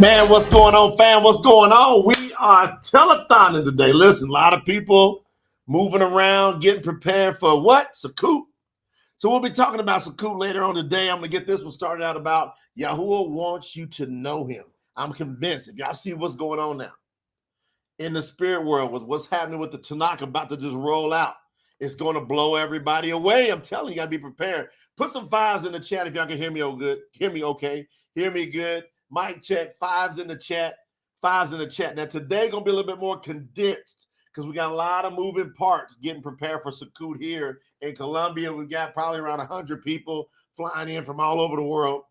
Man, what's going on, fam? What's going on? We are telethoning today. Listen, a lot of people moving around, getting prepared for what? Sukkot. So we'll be talking about Sukkot later on today. I'm going to get this one started out about Yahuah wants you to know him. I'm convinced. If y'all see what's going on now in the spirit world with what's happening with the Tanak about to just roll out, it's going to blow everybody away. I'm telling you, you got to be prepared. Put some fives in the chat if y'all can hear me good. Hear me okay. Hear me good. Mic check. Fives in the chat. Fives in the chat. Now, today going to be a little bit more condensed because we got a lot of moving parts getting prepared for Sukkot here in Colombia. We got probably around 100 people flying in from all over the world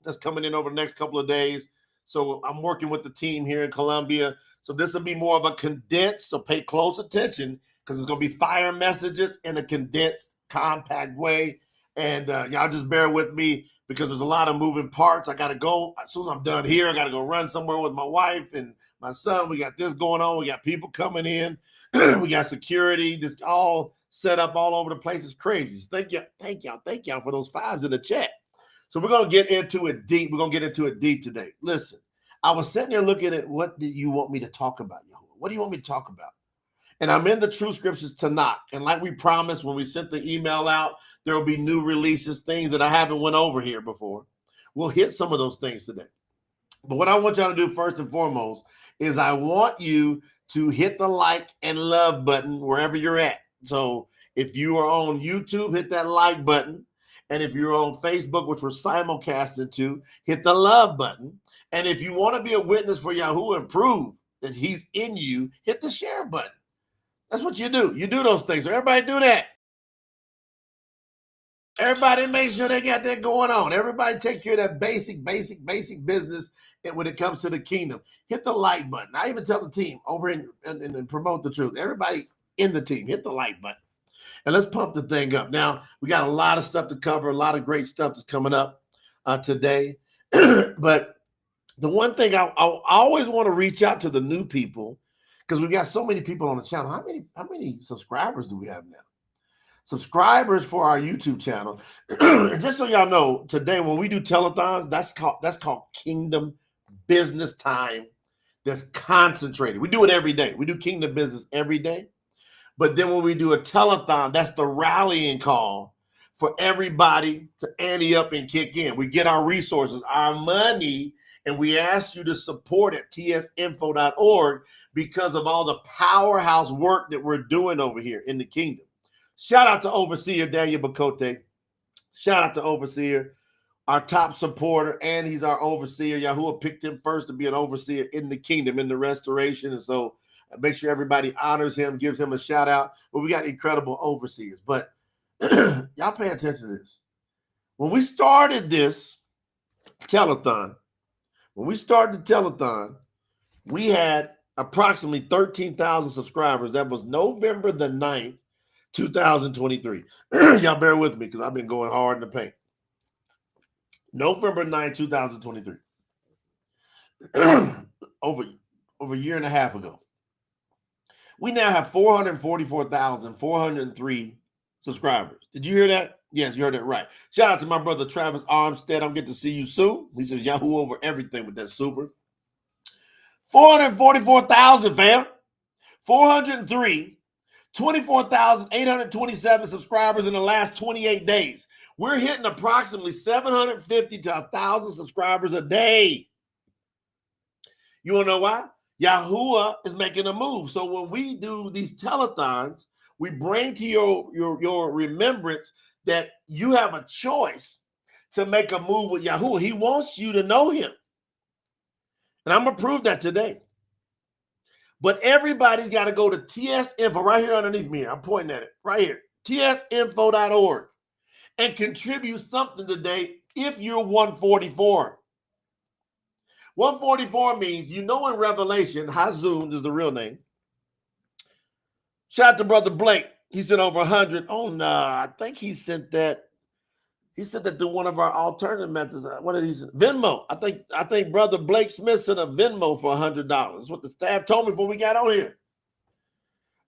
that's coming in over the next couple of days. So I'm working with the team here in Colombia. So this will be more of a condensed, so pay close attention because it's going to be fire messages in a condensed, compact way. And y'all just bear with me because there's a lot of moving parts. I got to go. As soon as I'm done here, I got to go run somewhere with my wife and my son. We got this going on. We got people coming in. We got security. Just all set up all over the place. It's crazy. So thank y'all for those fives in the chat. So we're going to get into it deep. We're going to get into it deep today. Listen, I was sitting there looking at what do you want me to talk about, Yahuah? What do you want me to talk about? And I'm in the Truth Scriptures Tanak. And like we promised when we sent the email out, there will be new releases, things that I haven't went over here before. We'll hit some of those things today. But what I want y'all to do first and foremost is I want you to hit the like and love button wherever you're at. So if you are on YouTube, hit that like button. And if you're on Facebook, which we're simulcasting to, hit the love button. And if you want to be a witness for Yahuah and prove that he's in you, hit the share button. That's what you do. You do those things. So everybody do that. Everybody make sure they got that going on. Everybody take care of that basic business when it comes to the kingdom. Hit the like button. I even tell the team over and promote the truth. Everybody in the team, hit the like button. And let's pump the thing up. Now, we got a lot of stuff to cover, a lot of great stuff that's coming up today. But the one thing I always want to reach out to the new people because we've got so many people on the channel. How many subscribers do we have now? Subscribers for our YouTube channel. Just so y'all know, today when we do telethons, that's called Kingdom Business Time. That's concentrated. We do it every day. We do Kingdom Business every day. But then when we do a telethon, that's the rallying call for everybody to ante up and kick in. We get our resources, our money, and we ask you to support at tsinfo.org because of all the powerhouse work that we're doing over here in the kingdom. Shout out to Overseer Daniel Bakote. Shout out to Overseer, our top supporter, and he's our overseer. Yahuah picked him first to be an overseer in the kingdom, in the restoration. And so make sure everybody honors him, gives him a shout out. But we got incredible overseers. But y'all pay attention to this. When we started this telethon, we had approximately 13,000 subscribers. That was November the 9th, 2023. Y'all bear with me because I've been going hard in the paint. November 9th, 2023. over a year and a half ago. We now have 444,403 subscribers. Did you hear that? Yes, you heard that right. Shout out to my brother Travis Armstead. I'm getting to see you soon. He says Yahuah over everything with that super. 444,000, fam. 403. 24,827 subscribers in the last 28 days. We're hitting approximately 750 to 1,000 subscribers a day. You want to know why? Yahuah is making a move. So when we do these telethons, we bring to your remembrance that you have a choice to make a move with Yahuah. He wants you to know him. And I'm going to prove that today. But everybody's got to go to TSInfo right here underneath me. I'm pointing at it right here. TSInfo.org and contribute something today if you're 144. 144 means, you know, in Revelation, Hazun is the real name. Shout out to Brother Blake. He sent over 100. Oh, no, I think he sent that. He sent that to one of our alternative methods. What did he send? Venmo. I think Brother Blake Smith sent a Venmo for $100. That's what the staff told me before we got on here.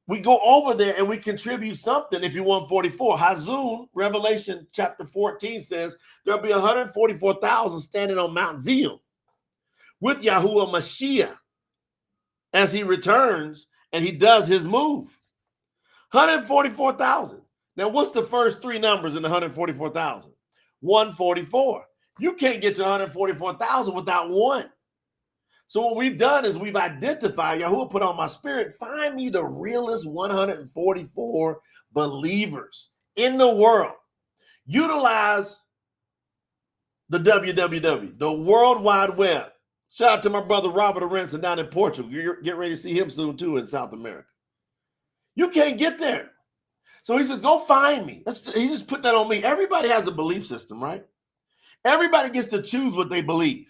We go over there and we contribute something if you want 44. Hazun, Revelation chapter 14 says there'll be 144,000 standing on Mount Zion. with Yahuah Mashiach as he returns and he does his move. 144,000. Now, what's the first three numbers in the 144,000? 144. You can't get to 144,000 without one. So what we've done is we've identified, Yahuah put on my spirit, find me the realest 144 believers in the world. Utilize the www, the World Wide Web. Shout out to my brother Robert Arenson down in Portugal. You're getting ready to see him soon too in South America. You can't get there. So he says, go find me. He just put that on me. Everybody has a belief system, right? Everybody gets to choose what they believe.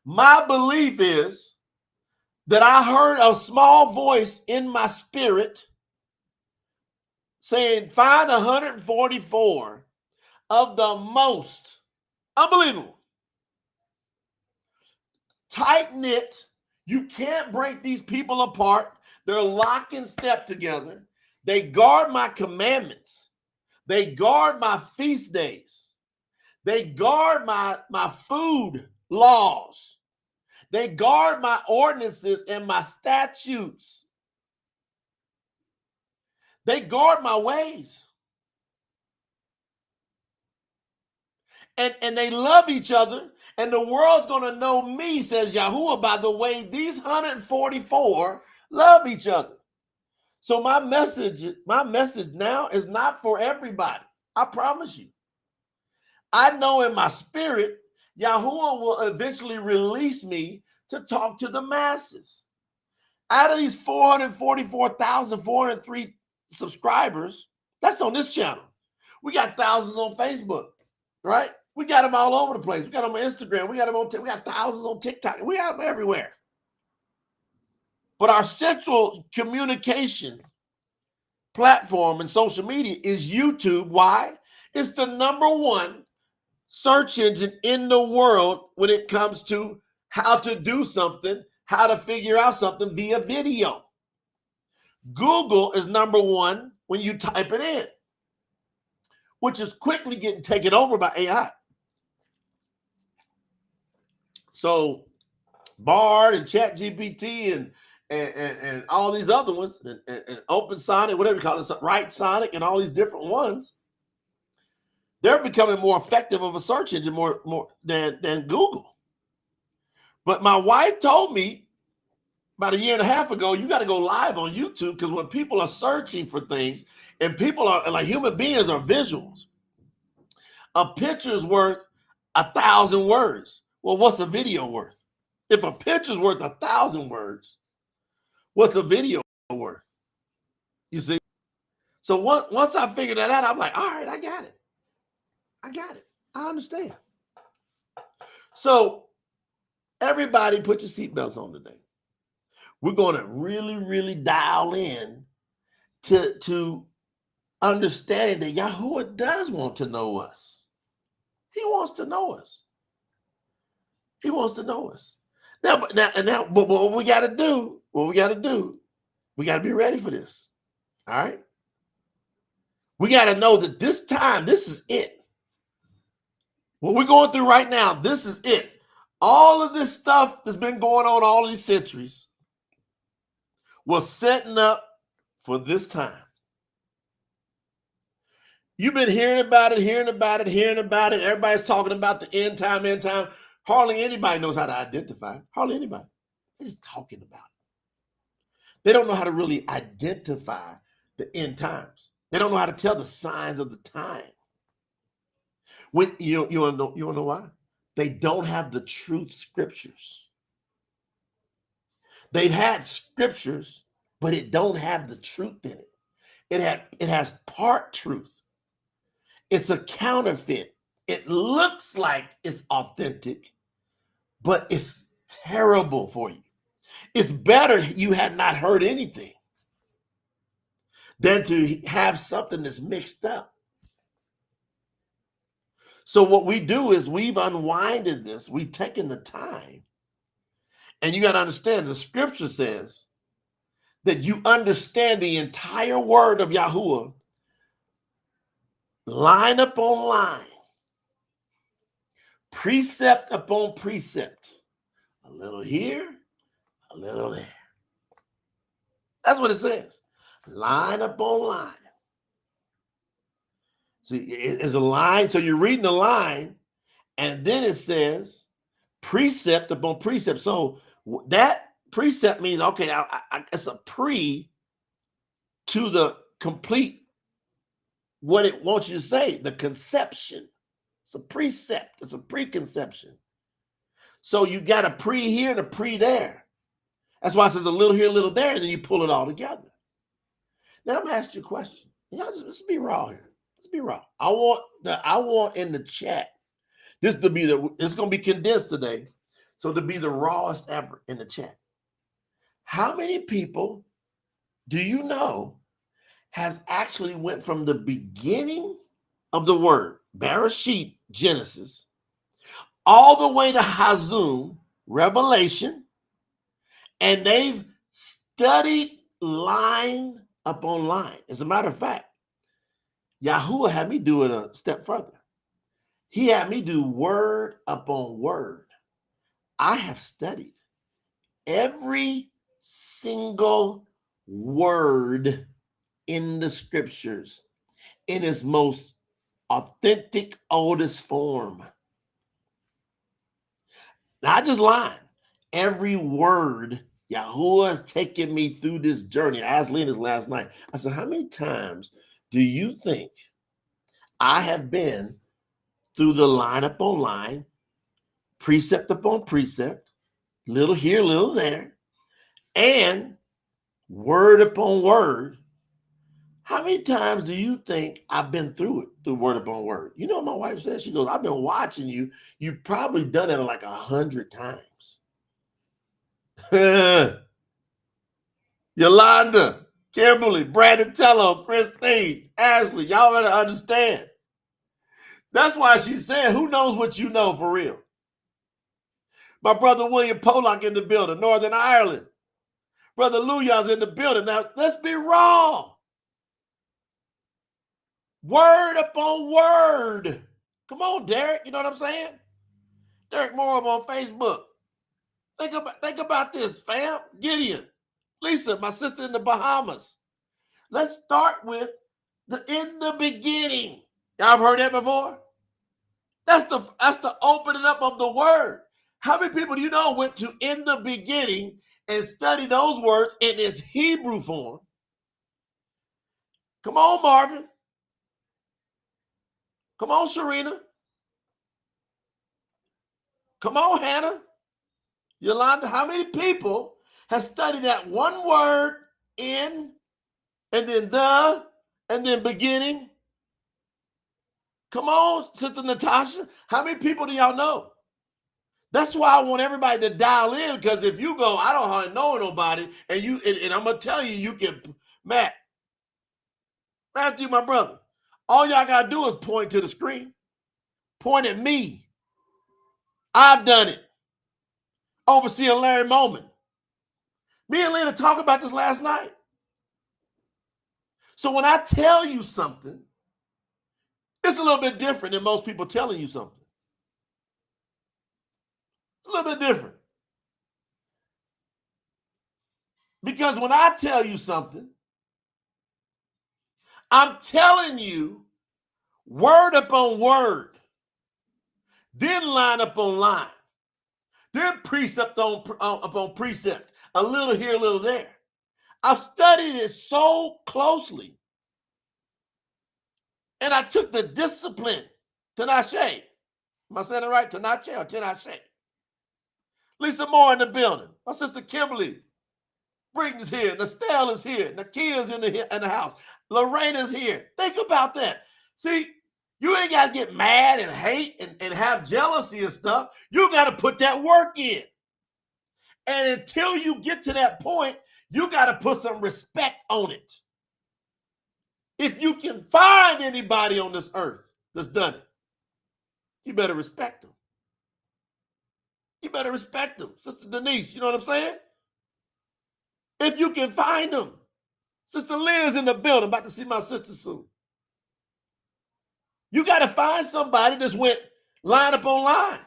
My belief is that I heard a small voice in my spirit saying, find 144 of the most unbelievable, tight-knit. You can't break these people apart. They're lock and step together. They guard my commandments. They guard my feast days. They guard my food laws. They guard my ordinances and my statutes. They guard my ways. And they love each other. And the world's going to know me, says Yahuah, by the way these 144 love each other. So my message now is not for everybody. I promise you. I know in my spirit, Yahuah will eventually release me to talk to the masses. Out of these 444,403 subscribers, that's on this channel. We got thousands on Facebook, right? We got them all over the place. We got them on Instagram. We got them on. We got thousands on TikTok. We got them everywhere. But our central communication platform and social media is YouTube. Why? It's the #1 search engine in the world when it comes to how to do something, how to figure out something via video. Google is #1 when you type it in, which is quickly getting taken over by AI. So Bard and ChatGPT and all these other ones, and Open Sonic, whatever you call it, Right Sonic, and all these different ones, they're becoming more effective of a search engine more than Google. But my wife told me about a year and a half ago, you got to go live on YouTube, because when people are searching for things, and people are like, human beings are visuals. A picture's worth 1,000 words. Well, what's a video worth? If a picture's worth 1,000 words, what's a video worth? You see? So once I figured that out, I'm like, all right, I got it. I understand. So everybody put your seatbelts on today. We're going to really, really dial in to understanding that Yahuah does want to know us. He wants to know us. He wants to know us. But what we got to do, we got to be ready for this. All right? We got to know that this time, this is it. What we're going through right now, this is it. All of this stuff that's been going on all these centuries was setting up for this time. You've been hearing about it. Everybody's talking about the end time. Hardly anybody knows how to identify it. Hardly anybody. They're just talking about it. They don't know how to really identify the end times. They don't know how to tell the signs of the time. When you want to know why? They don't have the truth scriptures. They've had scriptures, but it don't have the truth in it. It has part truth. It's a counterfeit. It looks like it's authentic, but it's terrible for you. It's better you had not heard anything than to have something that's mixed up. So what we do is we've unwinded this. We've taken the time. And you got to understand, the scripture says that you understand the entire word of Yahuah line upon line, precept upon precept, a little here, a little there. That's what it says. Line upon line. See, it's a line. So you're reading the line, and then it says precept upon precept. So that precept means, okay, it's a pre to the complete what it wants you to say, the conception. It's a precept. It's a preconception. So you got a pre here and a pre there. That's why it says a little here, a little there, and then you pull it all together. Now I'm gonna ask you a question. Y'all let's be raw here. Let's be raw. I want in the chat. It's gonna be condensed today. So to be the rawest ever in the chat. How many people do you know has actually went from the beginning of the word, Bereshit, Genesis, all the way to Hazum, Revelation, and they've studied line upon line? As a matter of fact, Yahuah had me do it a step further. He had me do word upon word. I have studied every single word in the scriptures in its most authentic, oldest form. Not just lying. Every word, Yahuah has taken me through this journey. I asked Linus last night. I said, how many times do you think I have been through the line upon line, precept upon precept, little here, little there, and word upon word? How many times do you think I've been through it, through word upon word? You know what my wife says? She goes, I've been watching you. You've probably done it like 100 times. Yolanda, Kimberly, Brandon Tello, Christine, Ashley, y'all better understand. That's why she said, who knows what you know for real? My brother William Pollock in the building, Northern Ireland. Brother Luyon's in the building. Now, let's be raw. Word upon word. Come on, Derek. You know what I'm saying? Derek Moore on Facebook. Think about this, fam. Gideon. Lisa, my sister in the Bahamas. Let's start with in the beginning. Y'all have heard that before? That's the opening up of the word. How many people do you know went to in the beginning and studied those words in its Hebrew form? Come on, Marvin. Come on, Sharina. Come on, Hannah. Yolanda, how many people have studied that one word in, and then the, and then beginning? Come on, Sister Natasha. How many people do y'all know? That's why I want everybody to dial in, because if you go, I don't hardly know nobody, and I'm gonna tell you, you can, Matthew, my brother, all y'all gotta do is point to the screen. Point at me. I've done it. Overseer Larry Moman. Me and Lena talked about this last night. So when I tell you something, it's a little bit different than most people telling you something. It's a little bit different. Because when I tell you something, I'm telling you word upon word, then line upon line, then precept upon precept, a little here, a little there. I've studied it so closely. And I took the discipline, Tinashe. Am I saying it right? Tinashe or Tinashe? Lisa Moore in the building. My sister Kimberly Britton's here. Nostelle is here. Nakia's in the house. Lorraine is here. Think about that. See, you ain't got to get mad and hate and have jealousy and stuff. You got to put that work in. And until you get to that point, you got to put some respect on it. If you can find anybody on this earth that's done it, you better respect them. You better respect them. Sister Denise, you know what I'm saying? If you can find them. Sister Liz in the building, about to see my sister soon. You got to find somebody that's went line upon line.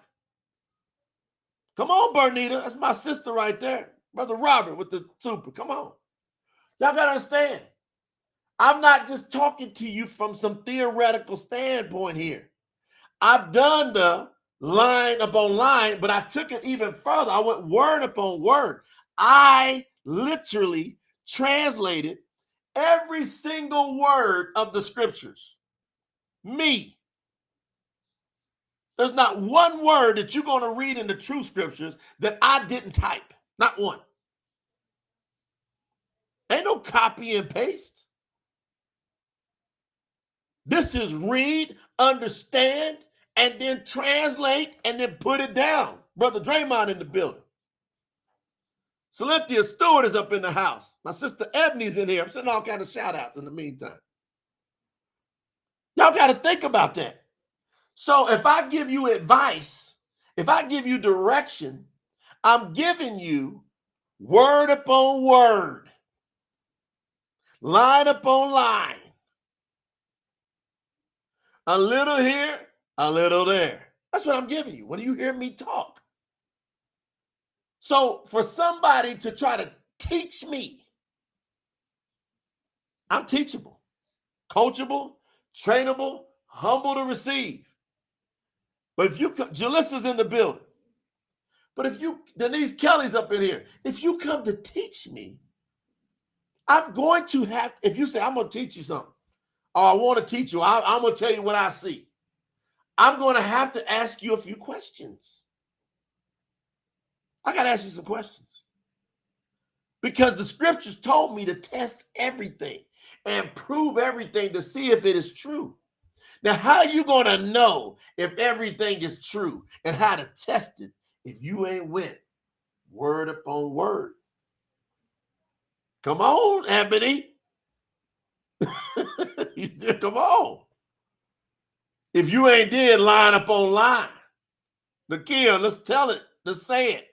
Come on, Bernita. That's my sister right there. Brother Robert with the super. Come on. Y'all got to understand. I'm not just talking to you from some theoretical standpoint here. I've done the line upon line, but I took it even further. I went word upon word. I literally translated every single word of the scriptures. Me. There's not one word that you're going to read in the Truth Scriptures that I didn't type. Not one. Ain't no copy and paste. This is read, understand, and then translate, and then put it down. Brother Draymond in the building. Cynthia Stewart is up in the house. My sister Ebony's in here. I'm sending all kinds of shout outs in the meantime. Y'all got to think about that. So if I give you advice, if I give you direction, I'm giving you word upon word, line upon line, a little here, a little there. That's what I'm giving you when you hear me talk. So for somebody to try to teach me, I'm teachable, coachable, trainable, humble to receive. But if you, Jalissa's in the building. But if you, Denise Kelly's up in here. If you come to teach me, I'm going to have, if you say, I'm going to teach you something, or I want to teach you, I'm going to tell you what I see. I'm going to have to ask you a few questions. I got to ask you some questions. Because the scriptures told me to test everything and prove everything to see if it is true. Now, how are you going to know if everything is true and how to test it if you ain't went word upon word? Come on, Ebony. Come on. If you ain't did line upon line, Nakia, let's tell it. Let's say it.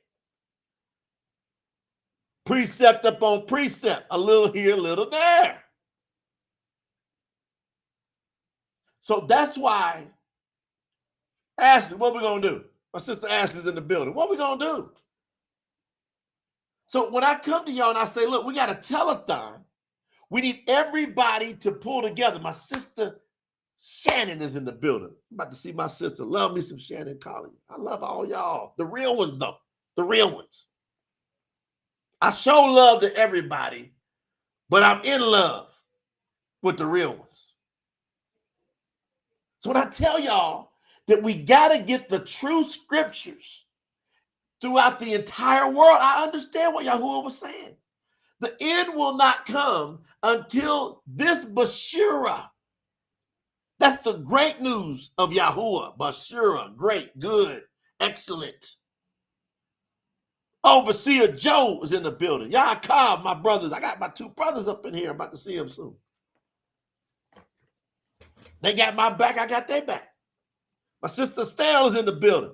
Precept upon precept. A little here, a little there. So that's why, Ashley, what we going to do? My sister Ashley's in the building. What we going to do? So when I come to y'all and I say, look, we got a telethon. We need everybody to pull together. My sister Shannon is in the building. I'm about to see my sister. Love me some Shannon Collins. I love all y'all. The real ones, though. The real ones. I show love to everybody, but I'm in love with the real ones. So when I tell y'all that we got to get the true scriptures throughout the entire world, I understand what Yahuah was saying. The end will not come until this Bashira. That's the great news of Yahuah. Bashira, great, good, excellent. Overseer Joe is in the building. Yaakov, my brothers. I got my two brothers up in here. I'm about to see them soon. They got my back. I got their back. My sister Stell is in the building.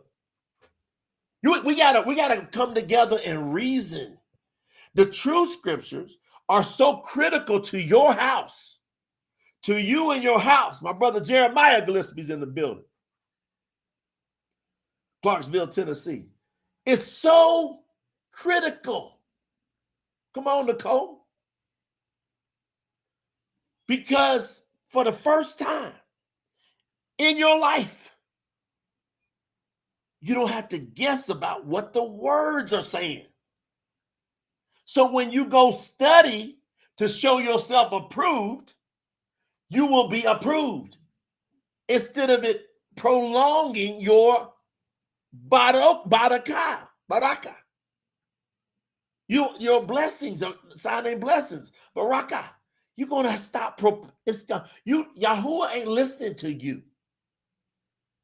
We gotta come together and reason. The true scriptures are so critical to your house, to you and your house. My brother Jeremiah Gillespie's in the building. Clarksville, Tennessee. It's so critical. Come on, Nicole. Because for the first time in your life, you don't have to guess about what the words are saying. So when you go study to show yourself approved, you will be approved instead of it prolonging your baraka. Your blessings are signing blessings. Baraka. You're gonna stop. Yahuah ain't listening to you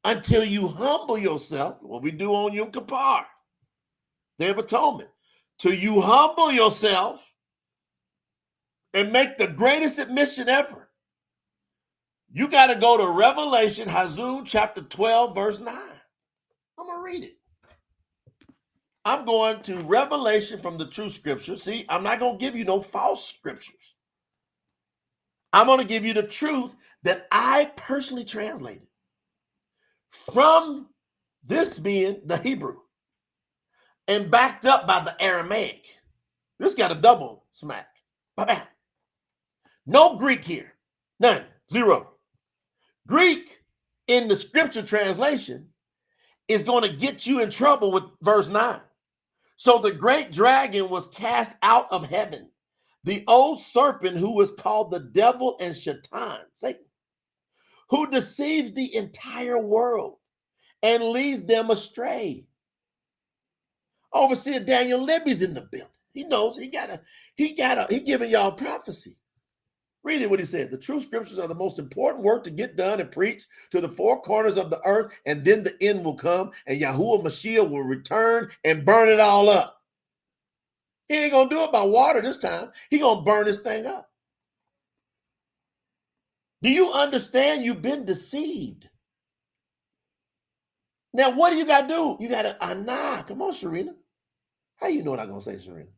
until you humble yourself. What we do on Yom Kippur, Day of Atonement. Till you humble yourself and make the greatest admission ever. You got to go to Revelation, Hazun, chapter 12, verse 9. I'm going to read it. I'm going to Revelation from the True Scriptures. See, I'm not going to give you no false scriptures. I'm going to give you the truth that I personally translated from this being the Hebrew. and backed up by the Aramaic. This got a double smack. Bam. No Greek here. None. Zero. Greek in the scripture translation is going to get you in trouble with verse 9. So the great dragon was cast out of heaven, the old serpent who was called the devil and Shaitan, Satan, who deceives the entire world and leads them astray. Overseer Daniel Libby's in the building. He knows he giving y'all prophecy. Read it what he said. The true scriptures are the most important work to get done and preached to the four corners of the earth, and then the end will come, and Yahuah Mashiach will return and burn it all up. He ain't gonna do it by water this time. He gonna burn this thing up. Do you understand you've been deceived? Now, what do you got to do? You got to, come on, Sharina. How you know what I'm going to say, Sharina?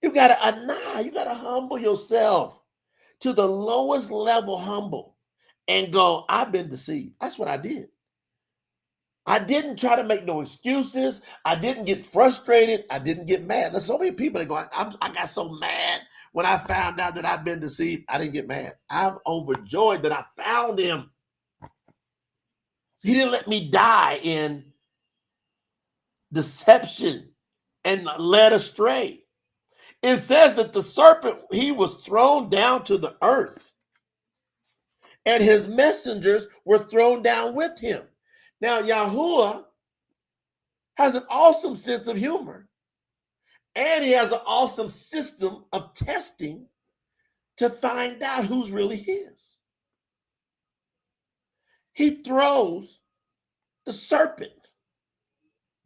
You got to, you got to humble yourself to the lowest level humble and go, I've been deceived. That's what I did. I didn't try to make no excuses. I didn't get frustrated. I didn't get mad. There's so many people that go, I got so mad when I found out that I've been deceived. I didn't get mad. I'm overjoyed that I found him. He didn't let me die in deception and led astray. It says that the serpent, he was thrown down to the earth, and his messengers were thrown down with him. Now, Yahuah has an awesome sense of humor, and he has an awesome system of testing to find out who's really his. He throws the serpent,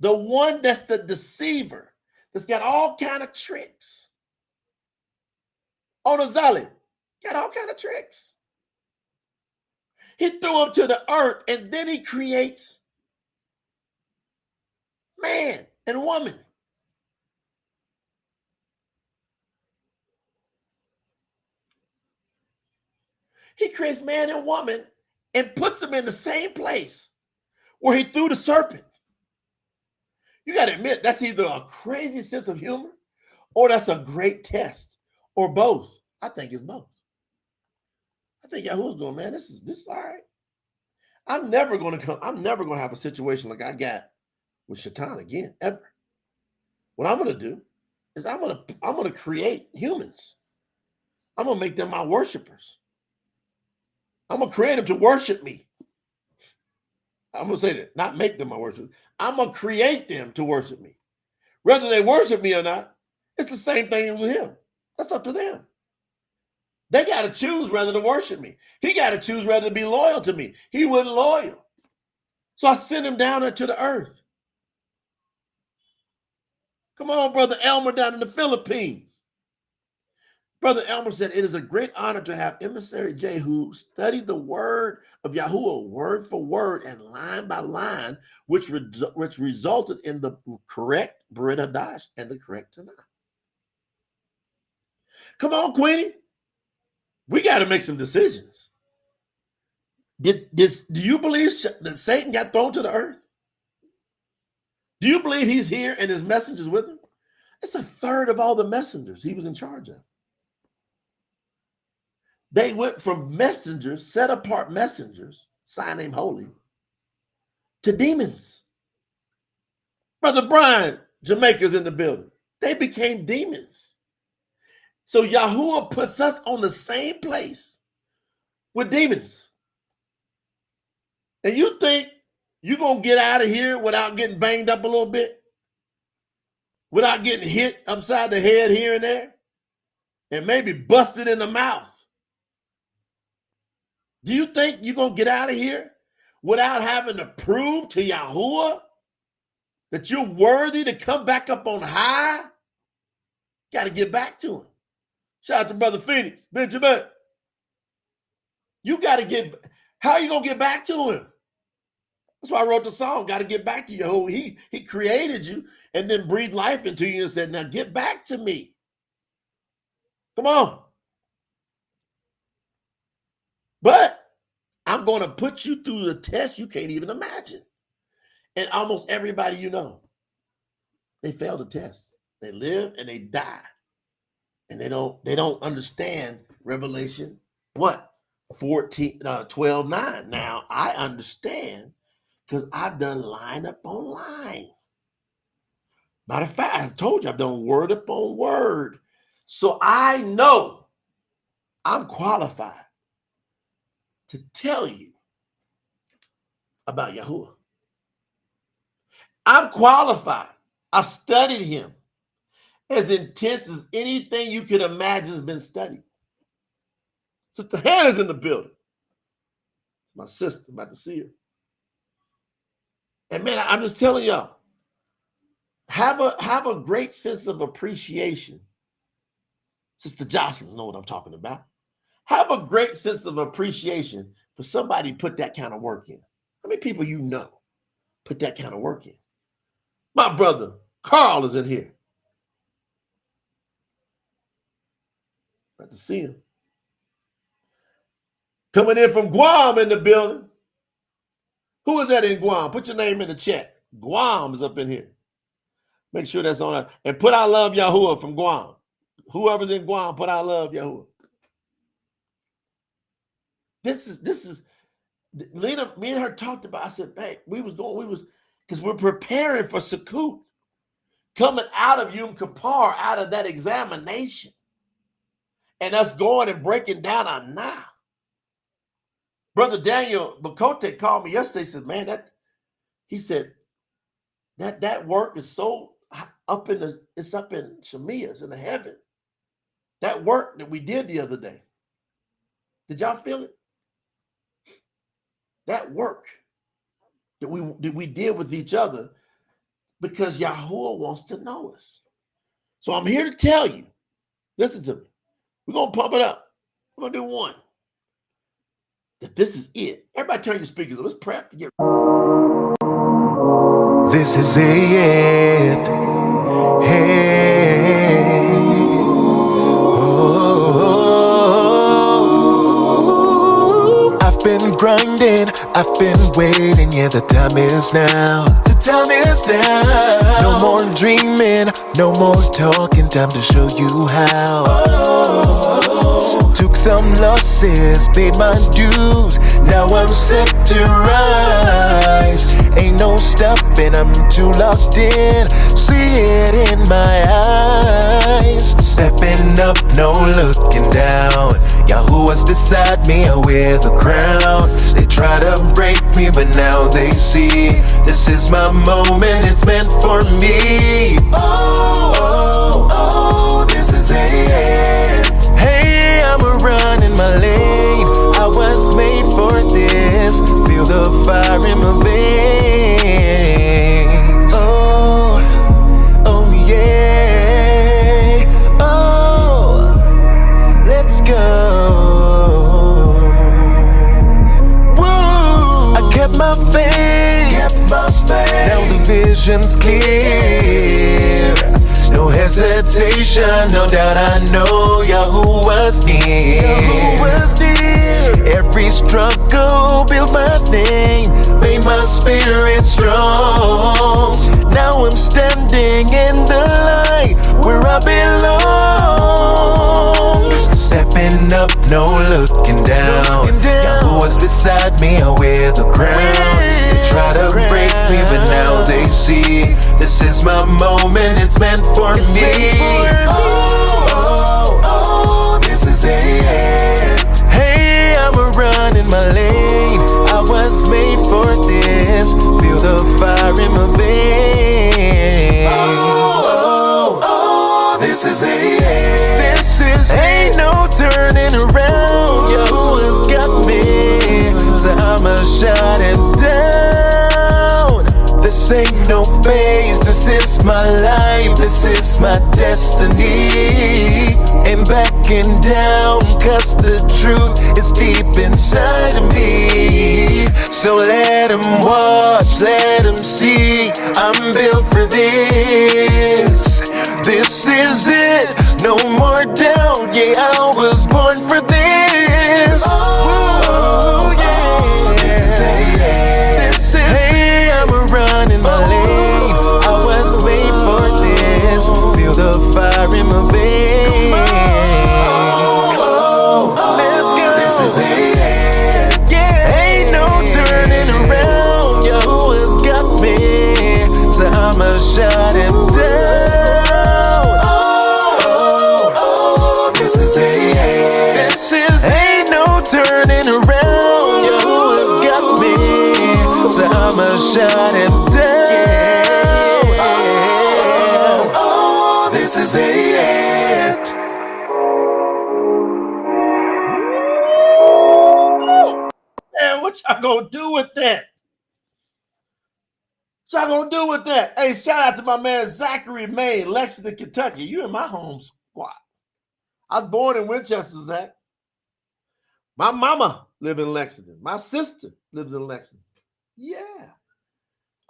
the one that's the deceiver, that's got all kind of tricks. Onozali got all kind of tricks. He threw him to the earth, and then he creates man and woman. He creates man and woman and puts them in the same place where he threw the serpent. You got to admit, that's either a crazy sense of humor or that's a great test, or both. I think it's both. I think Yahuah's going, man, this is all right. I'm never going to have a situation like I got with Shaitan again, ever. What I'm going to do is I'm going to create humans. I'm going to make them my worshipers. I'm going to create them to worship me. I'm going to say that, not make them my worshipers. I'm going to create them to worship me. Whether they worship me or not, it's the same thing with him. That's up to them. They got to choose whether to worship me. He got to choose whether to be loyal to me. He wasn't loyal. So I sent him down into the earth. Come on, Brother Elmer down in the Philippines. Brother Elmer said, it is a great honor to have emissary Jehu study the word of Yahuah word for word and line by line, which resulted in the correct Bariyt Hadash and the correct Tanak. Come on, Queenie. We got to make some decisions. Do you believe that Satan got thrown to the earth? Do you believe he's here and his messengers with him? It's a third of all the messengers he was in charge of. They went from messengers, set apart messengers, sign name holy, to demons. Brother Brian, Jamaica's in the building. They became demons. So Yahuah puts us on the same place with demons. And you think you're going to get out of here without getting banged up a little bit? Without getting hit upside the head here and there? And maybe busted in the mouth? Do you think you're going to get out of here without having to prove to Yahuah that you're worthy to come back up on high? Got to get back to him. Shout out to Brother Phoenix, Benjamin. You got to how are you going to get back to him? That's why I wrote the song, Got to Get Back to Yahuah. He created you and then breathed life into you and said, now get back to me. Come on. But I'm going to put you through the test you can't even imagine. And almost everybody you know. They fail the test. They live and they die. And they don't understand Revelation, what? 12:9. Now, I understand because I've done line upon line. Matter of fact, I told you I've done word upon word. So I know I'm qualified to tell you about Yahuah. I'm qualified. I've studied him as intense as anything you could imagine has been studied. Sister Hannah's in the building. It's my sister. I'm about to see her. And man, I'm just telling y'all, have a great sense of appreciation. Sister Jocelyn know what I'm talking about. Have a great sense of appreciation for somebody put that kind of work in. How many people you know put that kind of work in? My brother Carl is in here. About to see him. Coming in from Guam in the building. Who is that in Guam? Put your name in the chat. Guam is up in here. Make sure that's on that. And put I love Yahuah from Guam. Whoever's in Guam, put I love Yahuah. This is Lena, me and her talked about. I said, hey, because we're preparing for Sukkot. Coming out of Yom Kippur, out of that examination. And us going and breaking down our now. Brother Daniel Bakote called me yesterday, said, man, that work is so it's up in Shemiah, it's in the heaven. That work that we did the other day. Did y'all feel it? That work that we did with each other, because Yahuah wants to know us. So I'm here to tell you, listen to me. We're going to pump it up. We're going to do one. That this is it. Everybody turn your speakers up. Let's prep to get. This is it. Hey. Oh. I've been grinding. I've been waiting. Yeah, the time is now. The time is now. No more dreaming. No more talking. Time to show you how. Took some losses, paid my dues. Now I'm set to rise. Ain't no stopping, I'm too locked in. See it in my eyes. Stepping up, no looking down. Yahuah's beside me, I wear the crown. They try to break me, but now they see this is my moment, it's meant for me. Oh, oh, oh, this is it. Hey, I'ma run in my lane. I was made for this. Feel the fire in my veins. Oh, oh yeah. Oh, let's go. Woo! I kept my faith. Now the vision's clear. No hesitation, no doubt, I know Yahuah's near. Every struggle built my name, made my spirit strong. Now I'm standing in the light where I belong. Stepping up, no looking down. Yahuah's beside me, I wear the crown. They try to break me, but now they see this is my moment, it's meant for me. Oh, oh, oh, this is it. Hey, I'ma run in my lane. I was made for this. Feel the fire in my veins. Oh, oh, oh, this is it. This is ain't no turning around. Yahuah's got me, so I'ma shut it down. This ain't no phase, this is my life, this is my destiny. Ain't backing down, cause the truth is deep inside of me. So let him watch, let him see, I'm built for this. This is it, no more doubt, yeah, I was born for this. Oh, yeah, this is it. This is hey, I'm running my lane. I was made for man. What y'all gonna do with that? What y'all gonna do with that? Hey, shout out to my man Zachary May, Lexington, Kentucky. You in my home squad. I was born in Winchester, Zach. My mama lived in Lexington. My sister lives in Lexington. Yeah.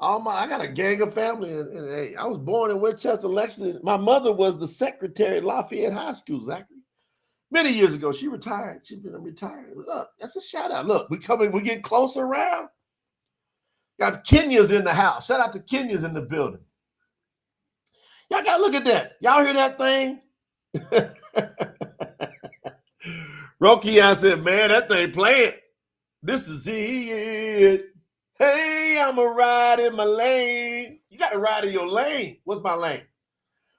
I got a gang of family. And hey, I was born in Winchester, Lexington. My mother was the secretary at Lafayette High School, Zachary. Many years ago, she retired. She's been retired. Look, that's a shout out. Look, we getting closer around. Got Kenya's in the house. Shout out to Kenya's in the building. Y'all got to look at that. Y'all hear that thing? Rocky, I said, man, that thing playing. This is it. Hey, I'm a ride in my lane. You got to ride in your lane. What's my lane?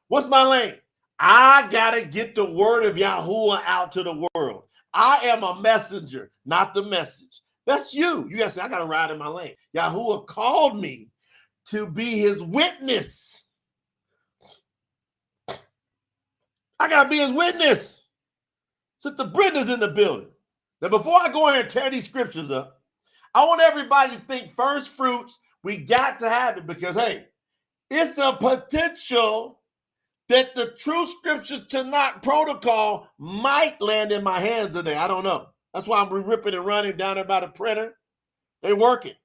What's my lane? I got to get the word of Yahuah out to the world. I am a messenger, not the message. That's you. You got to say, I got to ride in my lane. Yahuah called me to be his witness. I got to be his witness. Sister Brenda's in the building. Now, before I go in here and tear these scriptures up, I want everybody to think first fruits. We got to have it because, hey, it's a potential that the Truth Scriptures Tanak protocol might land in my hands today. I don't know. That's why I'm ripping and running down there by the printer. They're working.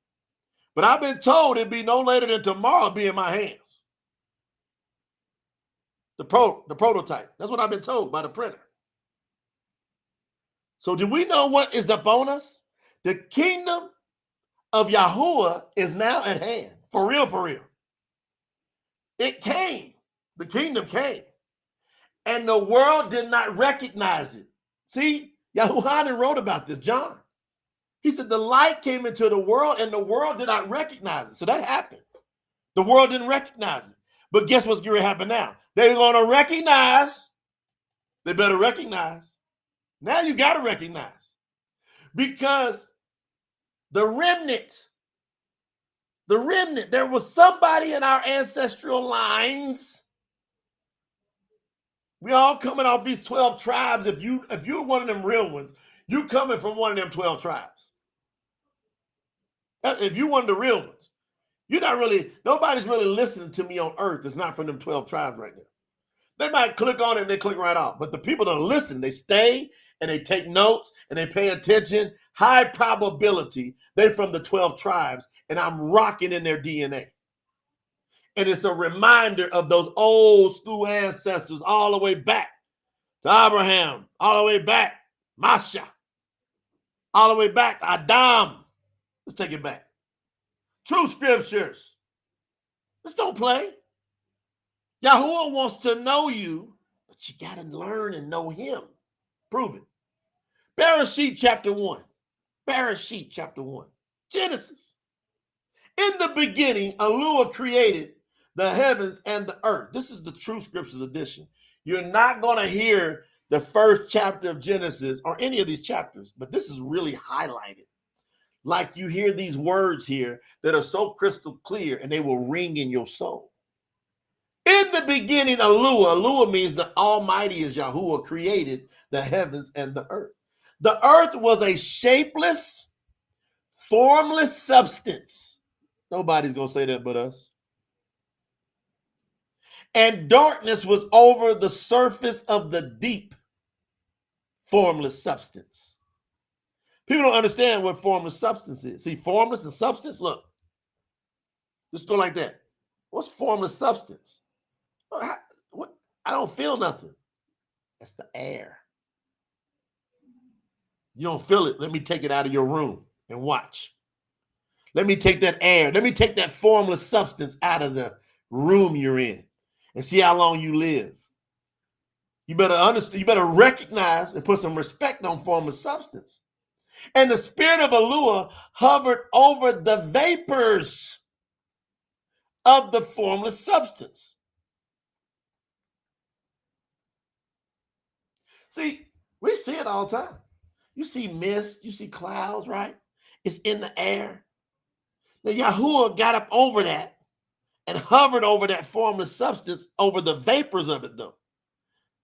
But I've been told it'd be no later than tomorrow be in my hands. The prototype. That's what I've been told by the printer. So do we know what is upon us? The kingdom of Yahuah is now at hand. For real, for real. It came. The kingdom came. And the world did not recognize it. See, Yahuah wrote about this, John. He said the light came into the world and the world did not recognize it. So that happened. The world didn't recognize it. But guess what's going to happen now? They're going to recognize. They better recognize. Now you got to recognize. Because the remnant, there was somebody in our ancestral lines. We all coming off these 12 tribes. If you're one of them real ones, you coming from one of them 12 tribes. If you one of the real ones, nobody's really listening to me on earth. It's not from them 12 tribes right now. They might click on it and they click right off. But the people that listen, they stay and they take notes and they pay attention. High probability they're from the 12 tribes and I'm rocking in their DNA. And it's a reminder of those old school ancestors all the way back to Abraham, all the way back, Masha, all the way back to Adam. Let's take it back. Truth Scriptures. Let's don't play. Yahuah wants to know you, but you got to learn and know him. Prove it. Bereshit chapter 1. Bereshit chapter 1. Genesis. In the beginning, Yahuah created the heavens and the earth. This is the Truth Scriptures edition. You're not going to hear the first chapter of Genesis or any of these chapters, but this is really highlighted. Like you hear these words here that are so crystal clear and they will ring in your soul. In the beginning, Yahuah means the Almighty is Yahuah created the heavens and the earth. The earth was a shapeless, formless substance. Nobody's going to say that but us. And darkness was over the surface of the deep, formless substance. People don't understand what formless substance is. See, formless and substance, look. Just go like that. What's formless substance? What? I don't feel nothing. That's the air. You don't feel it. Let me take it out of your room and watch. Let me take that air. Let me take that formless substance out of the room you're in and see how long you live. You better understand. You better recognize and put some respect on formless substance. And the spirit of Yahuah hovered over the vapors of the formless substance. See, we see it all the time. You see mist, you see clouds, right? It's in the air. Now, Yahuah got up over that and hovered over that formless substance, over the vapors of it, though.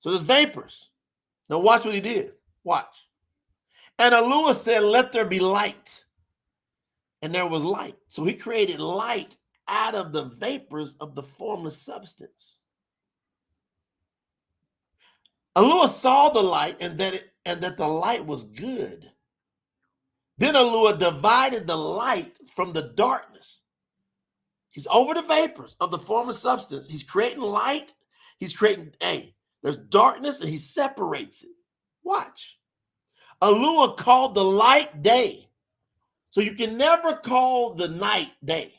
So there's vapors. Now, watch what he did. Watch. And Yahuah said, let there be light. and there was light. So he created light out of the vapors of the formless substance. Yahuah saw the light and that the light was good. Then Yahuah divided the light from the darkness. He's over the vapors of the formless substance. He's creating light. He's creating, there's darkness, and he separates it. Watch. Yahuah called the light day. So you can never call the night day.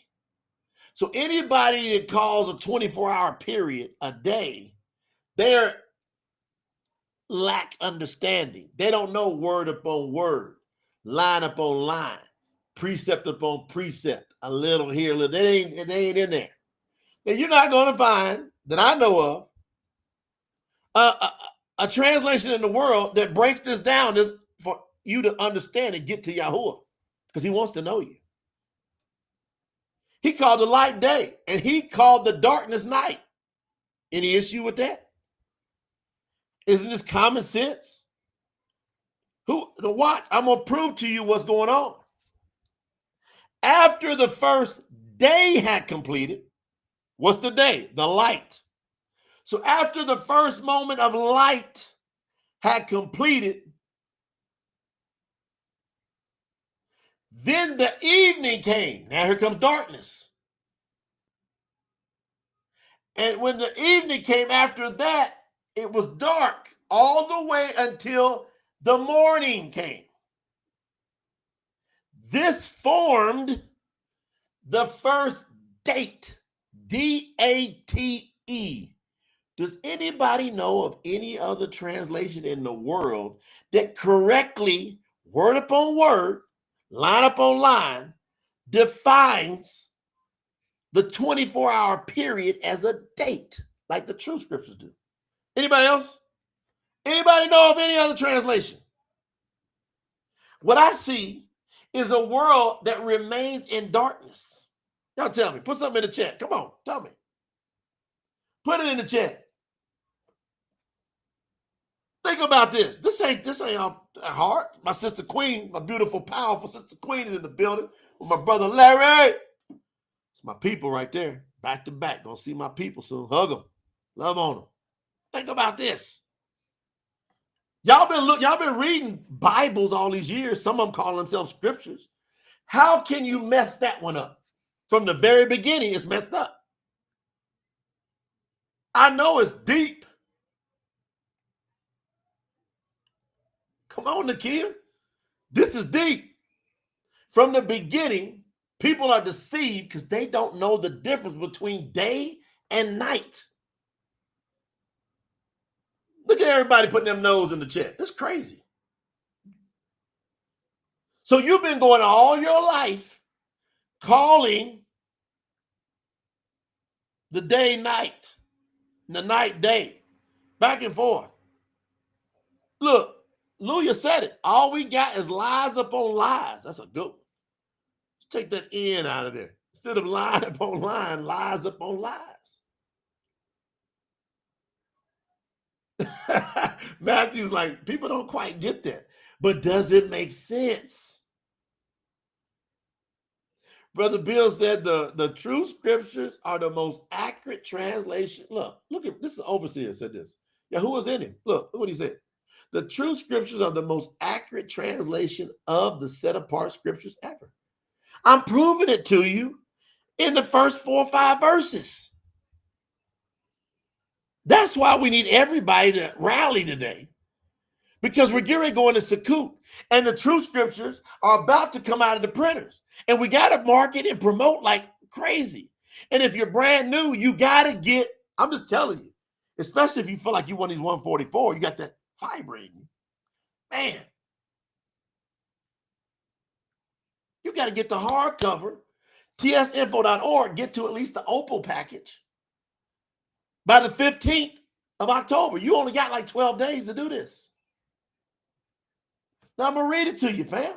So anybody that calls a 24-hour period a day, they're lack understanding. They don't know word upon word, line upon line, precept upon precept, a little here, a little. They ain't in there. Now, you're not going to find, that I know of, a translation in the world that breaks this down this for you to understand and get to Yahuah, because he wants to know you. He called the light day, and he called the darkness night. Any issue with that? Isn't this common sense? Watch, I'm going to prove to you what's going on. After the first day had completed, what's the day? The light. So after the first moment of light had completed, then the evening came. Now here comes darkness. And when the evening came after that, it was dark all the way until the morning came. This formed the first date, D-A-T-E. Does anybody know of any other translation in the world that correctly, word upon word, line upon line, defines the 24-hour period as a date, like the Truth Scriptures do? Anybody else? Anybody know of any other translation? What I see is a world that remains in darkness. Y'all tell me. Put something in the chat. Come on, tell me. Put it in the chat. Think about this. This ain't hard. My sister Queen, my beautiful, powerful sister Queen, is in the building with my brother Larry. It's my people right there, back to back. Gonna see my people soon. Hug them, love on them. Think about this. Y'all been reading Bibles all these years. Some of them call themselves scriptures. How can you mess that one up? From the very beginning, it's messed up. I know it's deep. Come on, Nakia. This is deep. From the beginning, people are deceived because they don't know the difference between day and night. Look at everybody putting them nose in the chat. That's crazy. So you've been going all your life calling the day night, and the night day, back and forth. Look, Luya said it. All we got is lies upon lies. That's a good one. Let's take that N out of there. Instead of line upon line, lies upon lies. Matthew's like, people don't quite get that. But does it make sense? Brother Bill said the true scriptures are the most accurate translation. Look at this. Is Overseer said this. Yahuah was in him. Look what he said. The true scriptures are the most accurate translation of the set apart scriptures ever. I'm proving it to you in the first 4 or 5 verses. That's why we need everybody to rally today, because we're getting ready to go into Sukkot, and the true scriptures are about to come out of the printers, and we got to market and promote like crazy. And if you're brand new, you got to get, I'm just telling you, especially if you feel like you want these 144, you got that fiber in you. Man, you got to get the hardcover, tsinfo.org, get to at least the Opal package by the 15th of October. You only got like 12 days to do this. Now I'm going to read it to you, fam.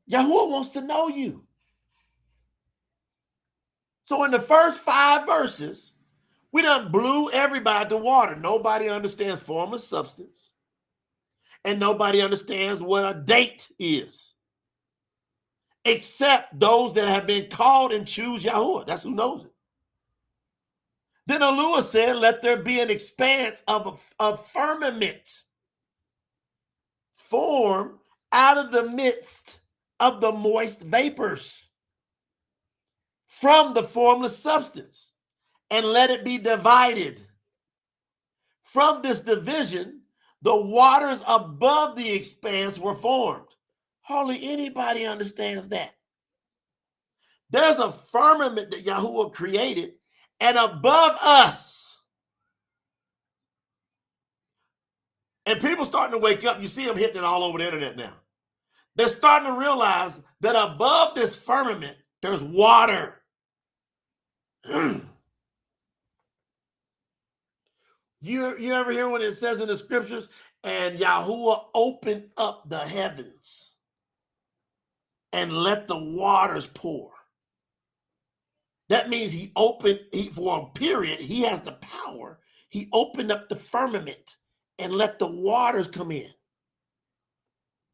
Yahuah wants to know you. So in the first 5 verses, we done blew everybody to water. Nobody understands formless substance. And nobody understands what a date is, except those that have been called and choose Yahuah. That's who knows it. Then Yahuah said, let there be an expanse of firmament formed out of the midst of the moist vapors from the formless substance, and let it be divided. From this division, the waters above the expanse were formed. Hardly anybody understands that. There's a firmament that Yahuah created, and above us, and people starting to wake up. You see them hitting it all over the internet now. They're starting to realize that above this firmament, there's water. You ever hear when it says in the scriptures, and Yahuah opened up the heavens and let the waters pour? That means for a period, he has the power. He opened up the firmament and let the waters come in.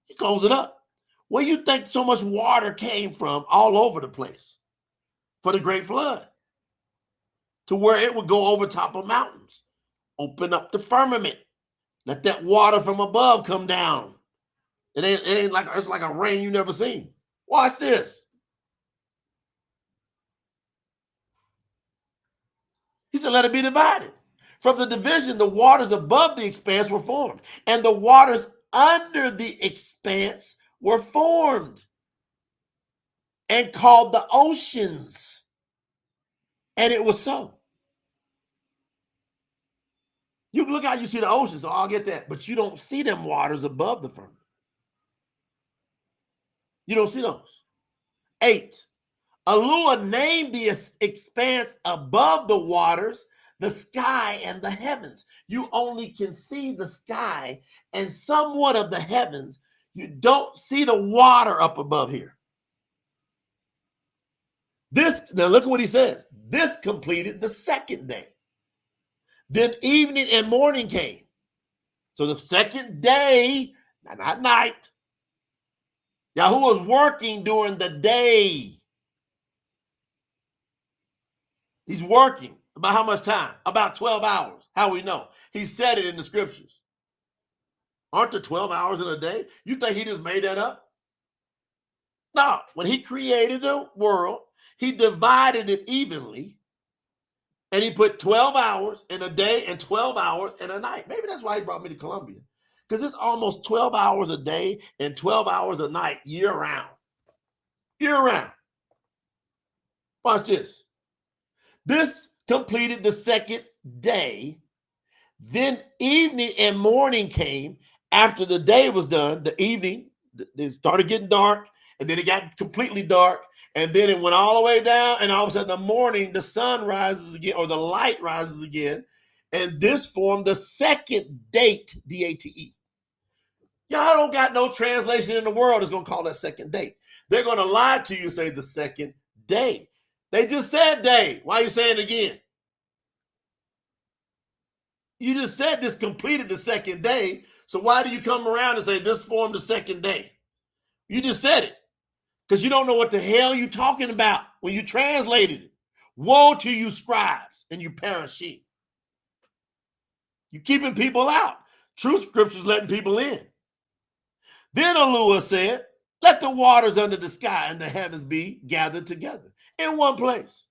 He closed it up. Where you think so much water came from all over the place for the great flood? To where it would go over top of mountains. Open up the firmament. Let that water from above come down. It's like a rain you never seen. Watch this. He said, let it be divided. From the division, the waters above the expanse were formed, and the waters under the expanse were formed and called the oceans. And it was so. You can look out, you see the ocean, so I'll get that. But you don't see them waters above the firmament. You don't see those. 8. Yahuah named the expanse above the waters the sky and the heavens. You only can see the sky and somewhat of the heavens. You don't see the water up above here. Now look at what he says. This completed the second day. Then evening and morning came. So the second day, not night. Yahuah was working during the day. He's working. About how much time? About 12 hours. How we know? He said it in the scriptures. Aren't there 12 hours in a day? You think he just made that up? No. When he created the world, he divided it evenly, and he put 12 hours in a day and 12 hours in a night. Maybe that's why he brought me to Columbia, because it's almost 12 hours a day and 12 hours a night year round. Year round. Watch this. This completed the second day. Then evening and morning came. After the day was done, the evening, it started getting dark, and then it got completely dark, and then it went all the way down, and all of a sudden in the morning, the sun rises again, or the light rises again, and this formed the second date, D-A-T-E. Y'all don't got no translation in the world that's going to call that second date. They're going to lie to you and say the second day. They just said day. Why are you saying it again? You just said this completed the second day. So why do you come around and say this formed the second day? You just said it. Because you don't know what the hell you're talking about when you translated it. Woe to you scribes and you parashim. You're keeping people out. Truth Scriptures letting people in. Then Yahuah said, let the waters under the sky and the heavens be gathered together in one place,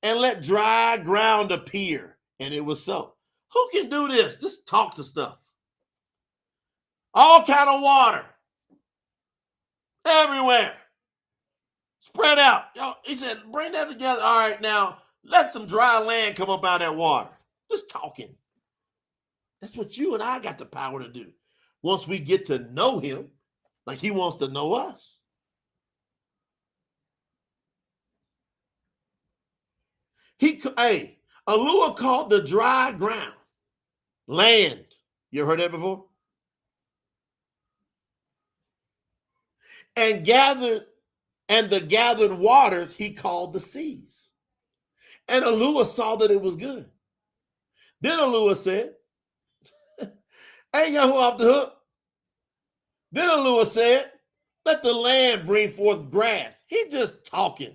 and let dry ground appear. And it was so. Who can do this? Just talk to stuff. All kind of water. Everywhere. Spread out. Yo, he said, bring that together. All right, now, let some dry land come up out of that water. Just talking. That's what you and I got the power to do. Once we get to know him, like he wants to know us. Yahuah called the dry ground land. You ever heard that before? And the gathered waters he called the seas. And Yahuah saw that it was good. Then Yahuah said, ain't Yahuah off the hook? Then Yahuah said, let the land bring forth grass. He just talking.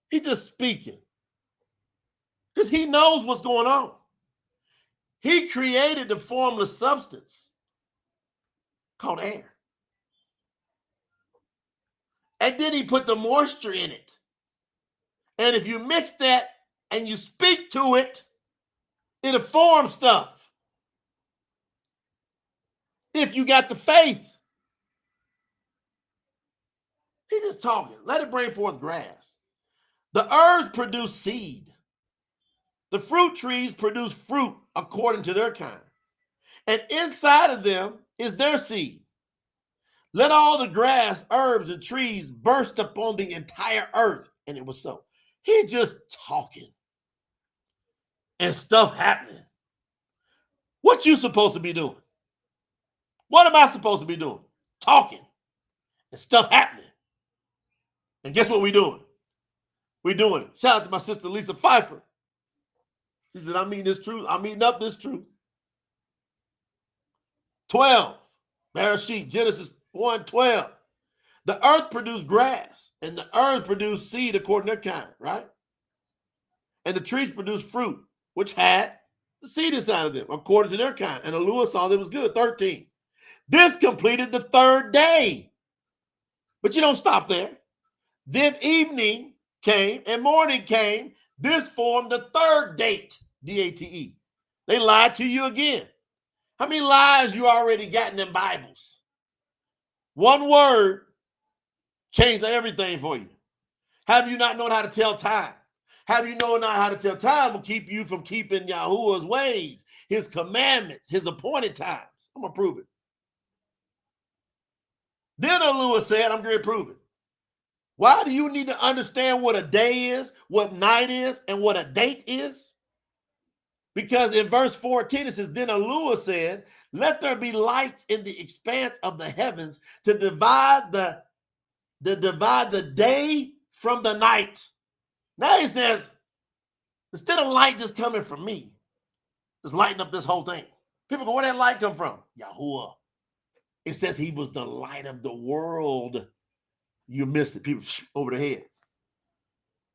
He just speaking. Because he knows what's going on. He created the formless substance called air. And then he put the moisture in it. And if you mix that and you speak to it, it'll form stuff. If you got the faith. He just talking. Let it bring forth grass. The earth produce seed. The fruit trees produce fruit according to their kind. And inside of them is their seed. Let all the grass, herbs, and trees burst upon the entire earth. And it was so. He just talking. And stuff happening. What you supposed to be doing? What am I supposed to be doing? Talking. And stuff happening. And guess what we doing? We doing it. Shout out to my sister Lisa Pfeiffer. She said, I'm eating this truth. I'm eating up this truth. 12. Bereshit, Genesis 1:12. The earth produced grass, and the earth produced seed according to their kind, right? And the trees produced fruit, which had the seed inside of them, according to their kind. And Yahuah saw that it was good. 13. This completed the third day. But you don't stop there. Then evening came and morning came. This formed the third date, D-A-T-E. They lied to you again. How many lies you already got in them Bibles? One word changed everything for you. Have you not known how to tell time? Have you known not how to tell time will keep you from keeping Yahuah's ways, his commandments, his appointed times? I'm going to prove it. Then Yahuah said, I'm going to prove it. Why do you need to understand what a day is, what night is, and what a date is? Because in verse 14, it says, then Yahuah said, let there be lights in the expanse of the heavens to divide the day from the night. Now he says, instead of light just coming from me, just lighting up this whole thing. People go, where did that light come from? Yahuah. It says he was the light of the world. You miss it. People over the head.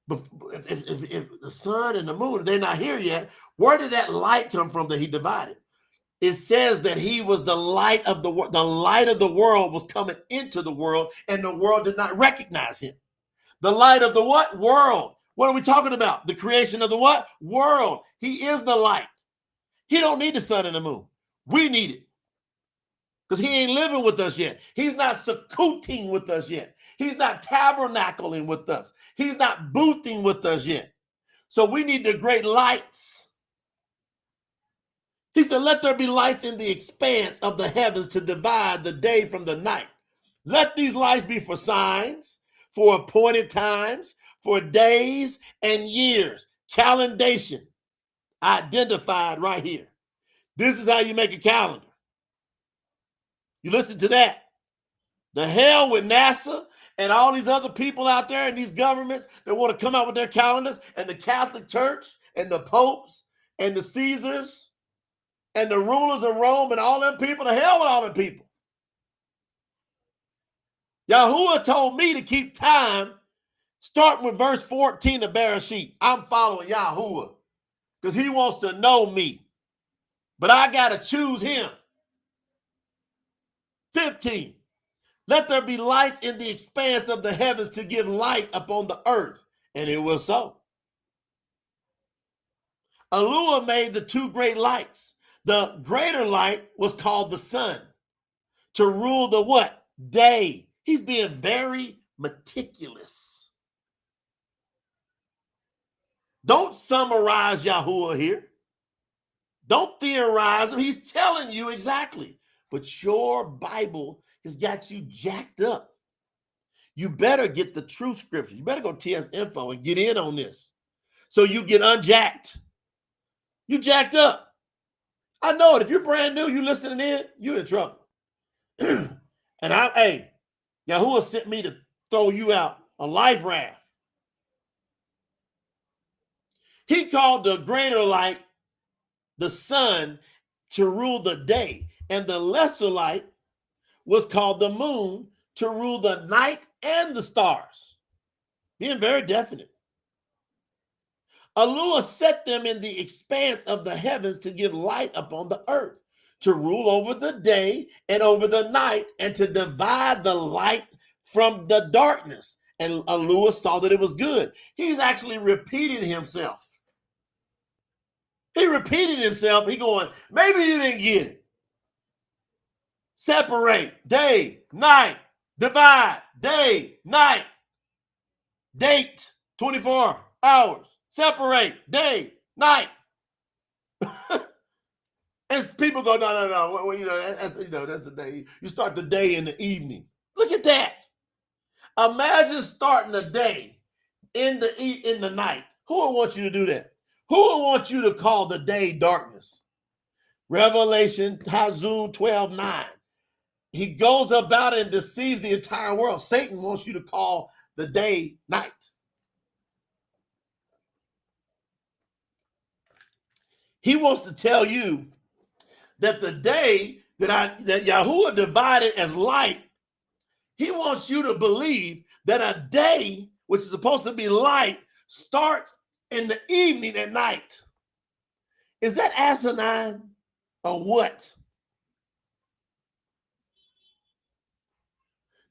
But if the sun and the moon, they're not here yet, where did that light come from that he divided? It says that he was the light of the world. The light of the world was coming into the world, and the world did not recognize him. The light of the what? World. What are we talking about? The creation of the what? World. He is the light. He don't need the sun and the moon. We need it. Because he ain't living with us yet. He's not secooting with us yet. He's not tabernacling with us. He's not boothing with us yet. So we need the great lights. He said, let there be lights in the expanse of the heavens to divide the day from the night. Let these lights be for signs, for appointed times, for days and years. Calendation identified right here. This is how you make a calendar. You listen to that. The hell with NASA and all these other people out there and these governments that want to come out with their calendars, and the Catholic Church and the popes and the Caesars and the rulers of Rome and all them people. The hell with all them people. Yahuah told me to keep time, starting with verse 14 of Bereshit. I'm following Yahuah because he wants to know me. But I got to choose him. 15. Let there be lights in the expanse of the heavens to give light upon the earth. And it was so. Yahuah made the two great lights. The greater light was called the sun to rule the what? Day. He's being very meticulous. Don't summarize Yahuah here. Don't theorize him. He's telling you exactly. But your Bible has got you jacked up. You better get the Truth Scriptures. You better go TS Info and get in on this so you get unjacked. You jacked up. I know it. If you're brand new, you listening in, you're in trouble. And Yahuah sent me to throw you out a life raft. He called the greater light the sun to rule the day, and the lesser light was called the moon to rule the night and the stars. Being very definite. Yahuah set them in the expanse of the heavens to give light upon the earth, to rule over the day and over the night, and to divide the light from the darkness. And Yahuah saw that it was good. He's actually repeating himself. He repeated himself. He going, maybe you didn't get it. Separate day, night, divide, day, night, date, 24 hours, separate day, night. And people go, no. Well, that's the day. You start the day in the evening. Look at that. Imagine starting a day in the night. Who would want you to do that? Who would want you to call the day darkness? Revelation, Hazul 12:9. He goes about and deceives the entire world. Satan wants you to call the day night. He wants to tell you that the day that Yahuah divided as light, he wants you to believe that a day, which is supposed to be light, starts in the evening at night. Is that asinine or what?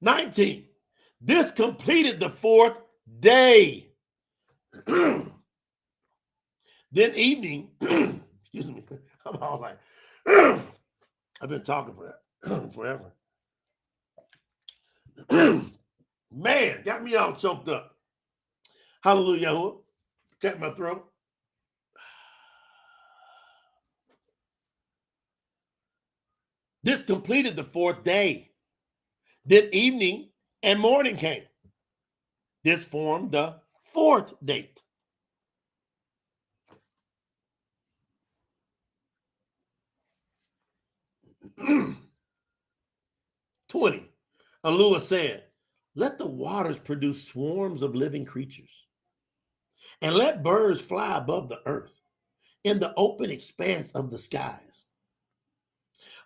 19. This completed the fourth day. Then evening, excuse me, I'm all like, I've been talking for that forever. Man, got me all choked up. Hallelujah, Yahuah. Cut my throat. This completed the fourth day. Then evening and morning came. This formed the fourth date. '20. Yahuah said, let the waters produce swarms of living creatures, and let birds fly above the earth in the open expanse of the skies.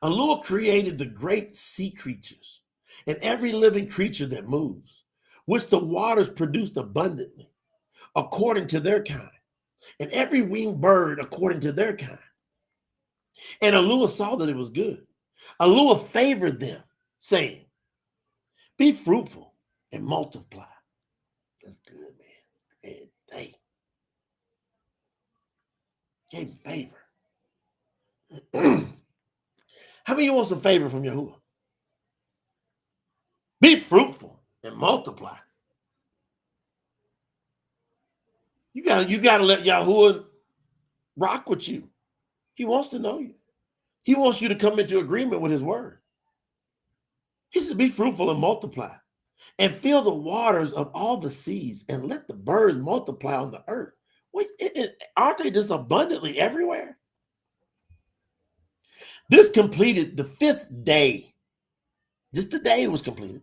Yahuah created the great sea creatures and every living creature that moves, which the waters produced abundantly, according to their kind, and every winged bird according to their kind. And Yahuah saw that it was good. Yahuah favored them, saying, be fruitful and multiply. That's good, man. Great day. Gave him favor. How many of you want some favor from Yahuah? Be fruitful and multiply. You gotta let Yahuah rock with you. He wants to know you. He wants you to come into agreement with his word. He said, be fruitful and multiply, and fill the waters of all the seas, and let the birds multiply on the earth. Wait, aren't they just abundantly everywhere? This completed the fifth day. Just the day was completed.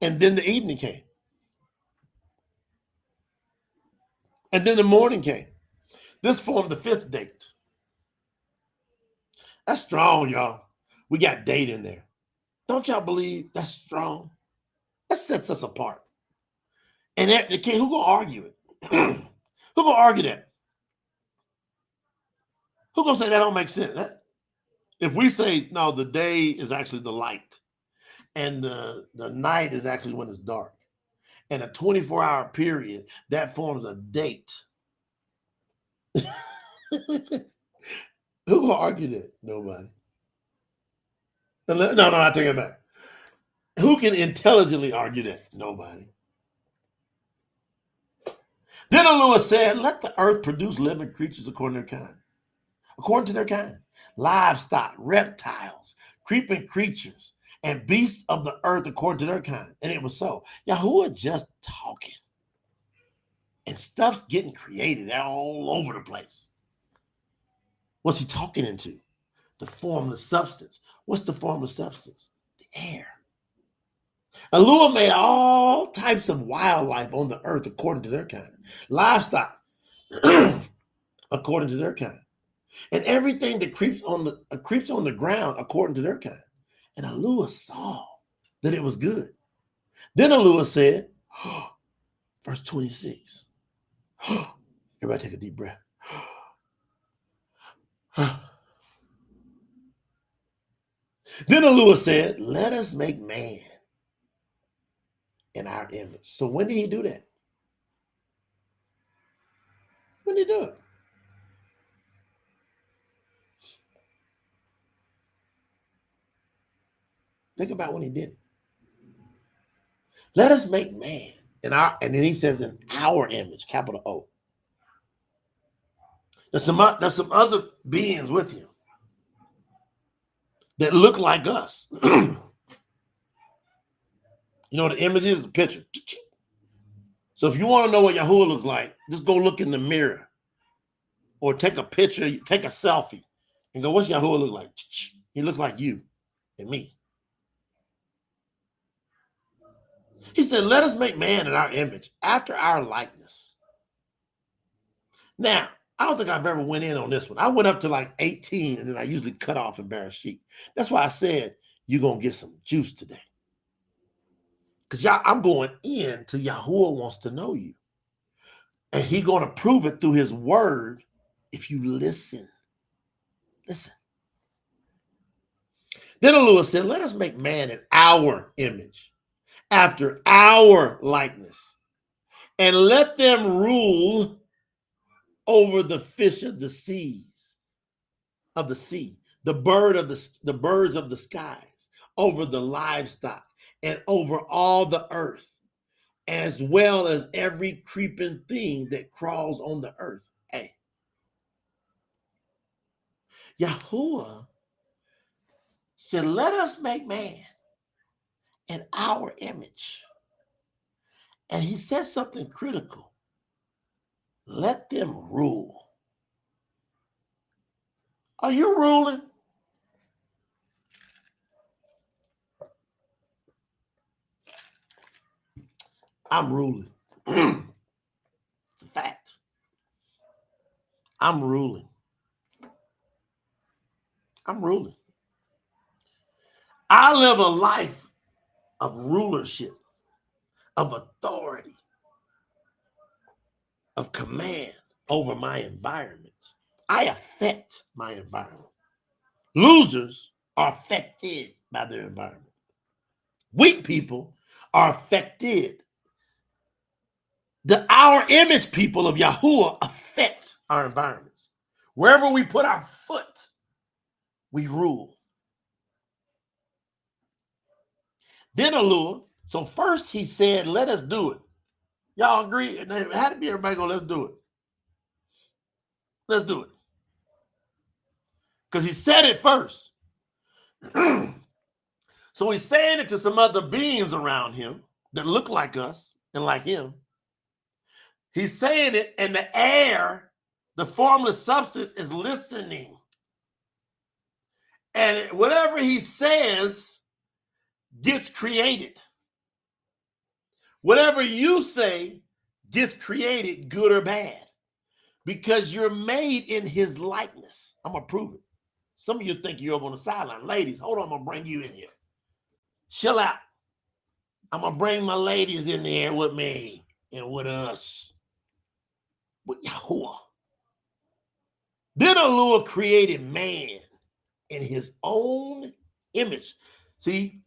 And then the evening came. And then the morning came. This formed the fifth date. That's strong, y'all. We got date in there. Don't y'all believe that's strong? That sets us apart. And who gonna argue it? Who gonna argue that? Who gonna say that don't make sense? If we say, no, the day is actually the light, and the night is actually when it's dark, and a 24-hour period, that forms a date. Who will argue that? Nobody. No, I take it back. Who can intelligently argue that? Nobody. Then Yahuah said, let the earth produce living creatures according to their kind, livestock, reptiles, creeping creatures, and beasts of the earth according to their kind. And it was so. Yahuah just talking. And stuff's getting created all over the place. What's he talking into? The formless substance. What's the formless substance? The air. Yahuah made all types of wildlife on the earth according to their kind. Livestock according to their kind. And everything that creeps on the ground according to their kind. And Yahuah saw that it was good. Then Yahuah said, verse 26. Everybody take a deep breath. Then Yahuah said, let us make man in our image. So when did he do that? When did he do it? Think about when he did it. Let us make man in our, and then he says in our image, capital O. There's some other beings with him that look like us. You know what the image is? A picture. So if you want to know what Yahuah looks like, just go look in the mirror or take a picture, take a selfie and go, what's Yahuah look like? He looks like you and me. He said, let us make man in our image, after our likeness. Now, I don't think I've ever went in on this one. I went up to like 18 and then I usually cut off in Barashit. That's why I said, you're going to get some juice today. Because I'm going in to Yahuah wants to know you. And he's going to prove it through his word if you listen. Listen. Then Yahuah said, let us make man in our image, after our likeness, and let them rule over the fish of the sea, the birds of the skies, over the livestock, and over all the earth, as well as every creeping thing that crawls on the earth. Hey, Yahuah said, let us make man in our image. And he said something critical. Let them rule. Are you ruling? I'm ruling. It's a fact. I'm ruling. I'm ruling. I live a life of rulership, of authority, of command over my environment. I affect my environment. Losers are affected by their environment. Weak people are affected. Our image people of Yahuah affect our environments. Wherever we put our foot, we rule. Then Yahuah, so first he said, let us do it. Y'all agree? And it had to be everybody go, let's do it. Let's do it. Because he said it first. So he's saying it to some other beings around him that look like us and like him. He's saying it, and the air, the formless substance, is listening. And whatever he says gets created. Whatever you say gets created, good or bad, because you're made in his likeness. I'm going to prove it. Some of you think you're over on the sideline. Ladies, hold on, I'm going to bring you in here. Chill out. I'm going to bring my ladies in there with me and with us. With Yahuah. Then Yahuah created man in his own image. See,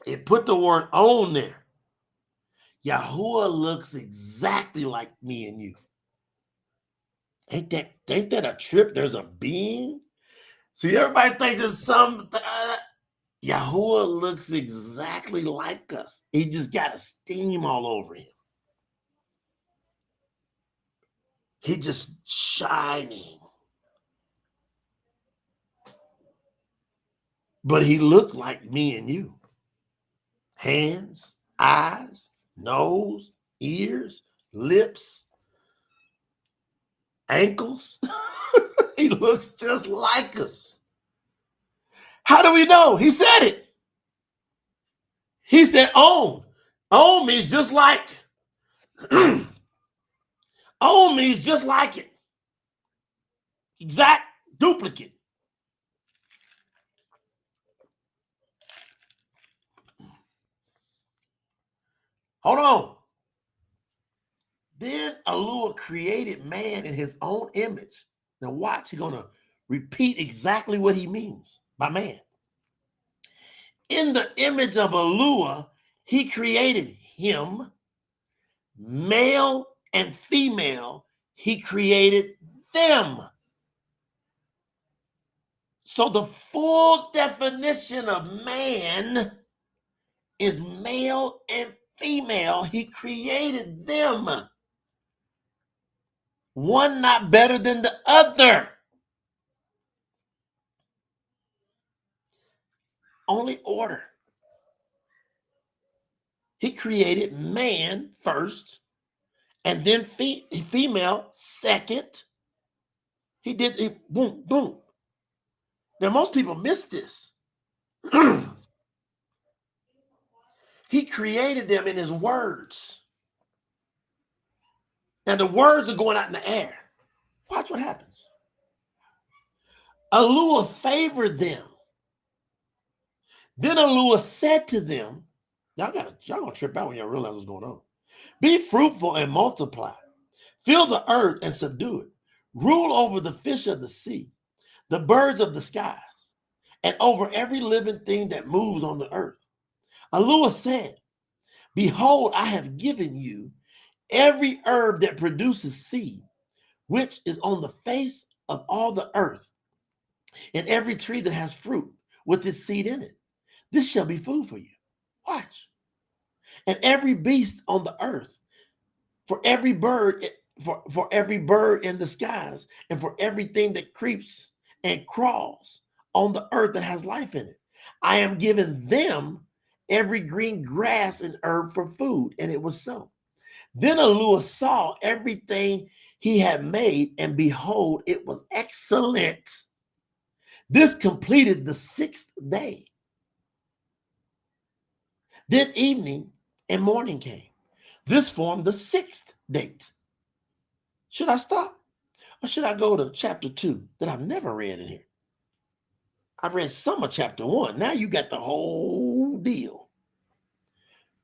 it put the word "own" there. Yahuah looks exactly like me and you. Ain't that a trip? There's a being. See, everybody thinks there's some. Yahuah looks exactly like us. He just got a steam all over him. He just shining. But he looked like me and you. Hands, eyes, nose, ears, lips, ankles. He looks just like us. How do we know? He said it. He said own. Own means just like. Own means just like it. Exact duplicate. Hold on. Then Yahuah created man in his own image. Now watch, he's going to repeat exactly what he means by man. In the image of Yahuah, he created him, male and female, he created them. So the full definition of man is male and female. He created them. One not better than the other. Only order. He created man first, and then female second. He did it, boom, boom. Now, most people miss this. He created them in his words. Now, the words are going out in the air. Watch what happens. Yahuah favored them. Then Yahuah said to them, y'all gonna trip out when y'all realize what's going on. Be fruitful and multiply. Fill the earth and subdue it. Rule over the fish of the sea, the birds of the skies, and over every living thing that moves on the earth. Yahuah said, behold, I have given you every herb that produces seed, which is on the face of all the earth, and every tree that has fruit with its seed in it. This shall be food for you. Watch. And every beast on the earth, for every bird, for every bird in the skies, and for everything that creeps and crawls on the earth that has life in it. I am giving them every green grass and herb for food. And it was so. Then Yahuah saw everything he had made, and behold, it was excellent. This completed the 6th day. Then evening and morning came. This formed the 6th date. Should I stop? Or should I go to chapter 2 that I've never read in here? I've read some of chapter 1. Now you got the whole deal.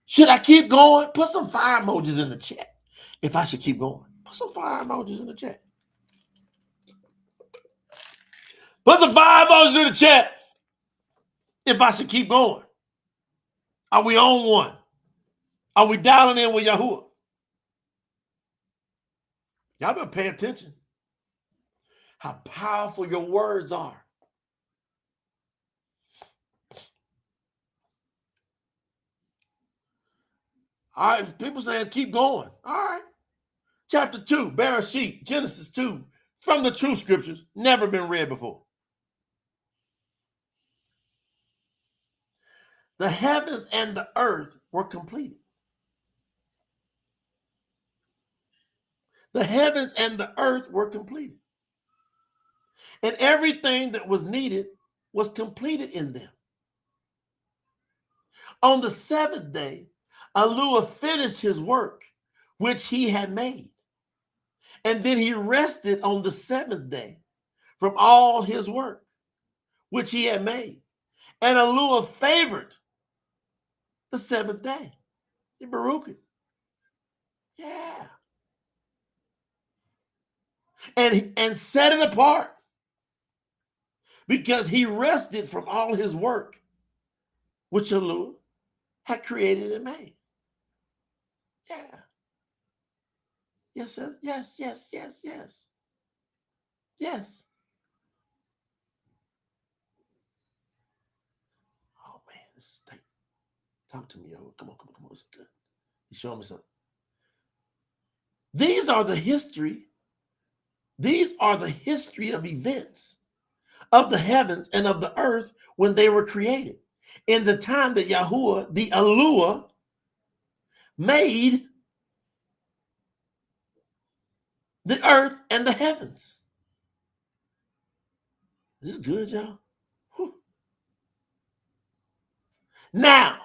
Should I keep going? Put some fire emojis in the chat if I should keep going. Put some fire emojis in the chat. Put some fire emojis in the chat if I should keep going. Are we on one? Are we dialing in with Yahuah? Y'all better pay attention. How powerful your words are. All right, people saying keep going. All right. Chapter 2, Bereshit, Genesis 2, from the Truth Scriptures, never been read before. The heavens and the earth were completed. The heavens and the earth were completed. And everything that was needed was completed in them. On the 7th day, Yahuah finished his work, which he had made. And then he rested on the 7th day from all his work, which he had made. And Yahuah favored the 7th day. He Baruch it. Yeah. And set it apart because he rested from all his work, which Yahuah had created and made. Yeah. Yes, sir. Yes, yes, yes, yes. Yes. Oh, man, this is tight. Talk to me, yo. Come on. It's good. He's showing me something. These are the history of events of the heavens and of the earth when they were created. In the time that Yahuah, the Yahuah, made the earth and the heavens. This is good, y'all. Whew. Now,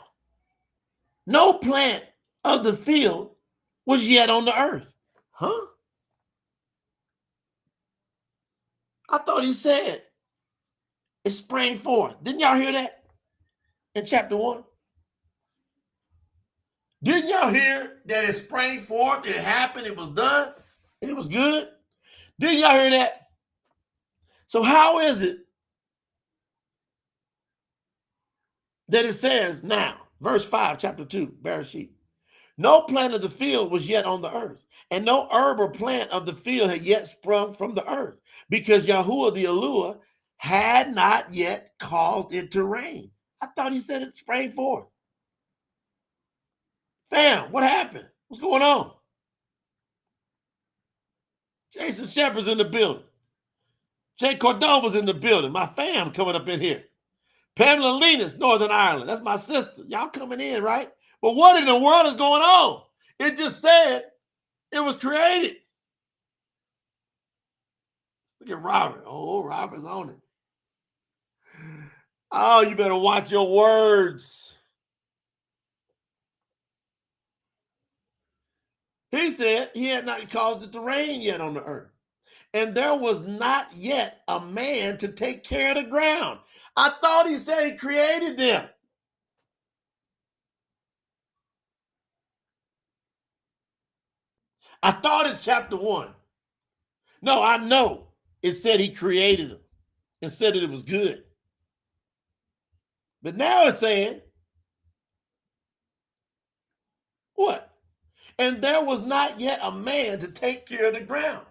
no plant of the field was yet on the earth. Huh? I thought he said it sprang forth. Didn't y'all hear that in chapter 1? Didn't y'all hear that it sprang forth, it happened, it was done, it was good? Didn't y'all hear that? So how is it that it says now, verse 5, chapter 2, Bereshit, no plant of the field was yet on the earth, and no herb or plant of the field had yet sprung from the earth, because Yahuah the Eluah had not yet caused it to rain. I thought he said it sprang forth. Fam, what happened? What's going on? Jason Shepard's in the building. Jay Cordova's in the building. My fam coming up in here. Pamela Lenas, Northern Ireland. That's my sister. Y'all coming in, right? But what in the world is going on? It just said it was created. Look at Robert. Oh, Robert's on it. Oh, you better watch your words. He said he had not caused it to rain yet on the earth. And there was not yet a man to take care of the ground. I thought he said he created them. I thought in chapter 1. No, I know it said he created them and said that it was good. But now it's saying, what? And there was not yet a man to take care of the ground.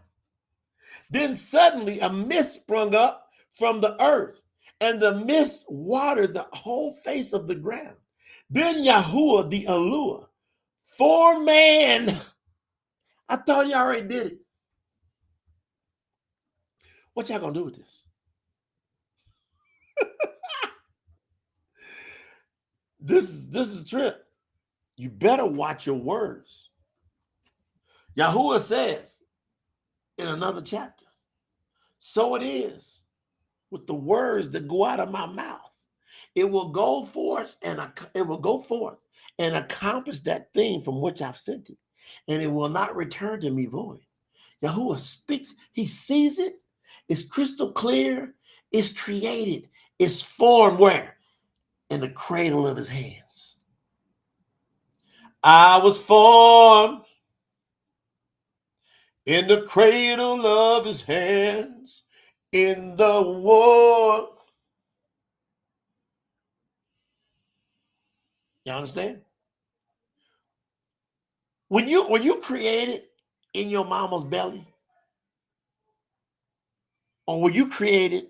Then suddenly a mist sprung up from the earth, and the mist watered the whole face of the ground. Then Yahuah the Eluah formed man. I thought you already did it. What y'all gonna do with this? This is a trip. You better watch your words. Yahuah says in another chapter, so it is with the words that go out of my mouth. It will go forth and accomplish that thing from which I've sent it, and it will not return to me void. Yahuah speaks, he sees it, it's crystal clear, it's created, it's formed where? In the cradle of his hands. I was formed in the cradle of his hands, in the war. You understand? When you created in your mama's belly, or were you created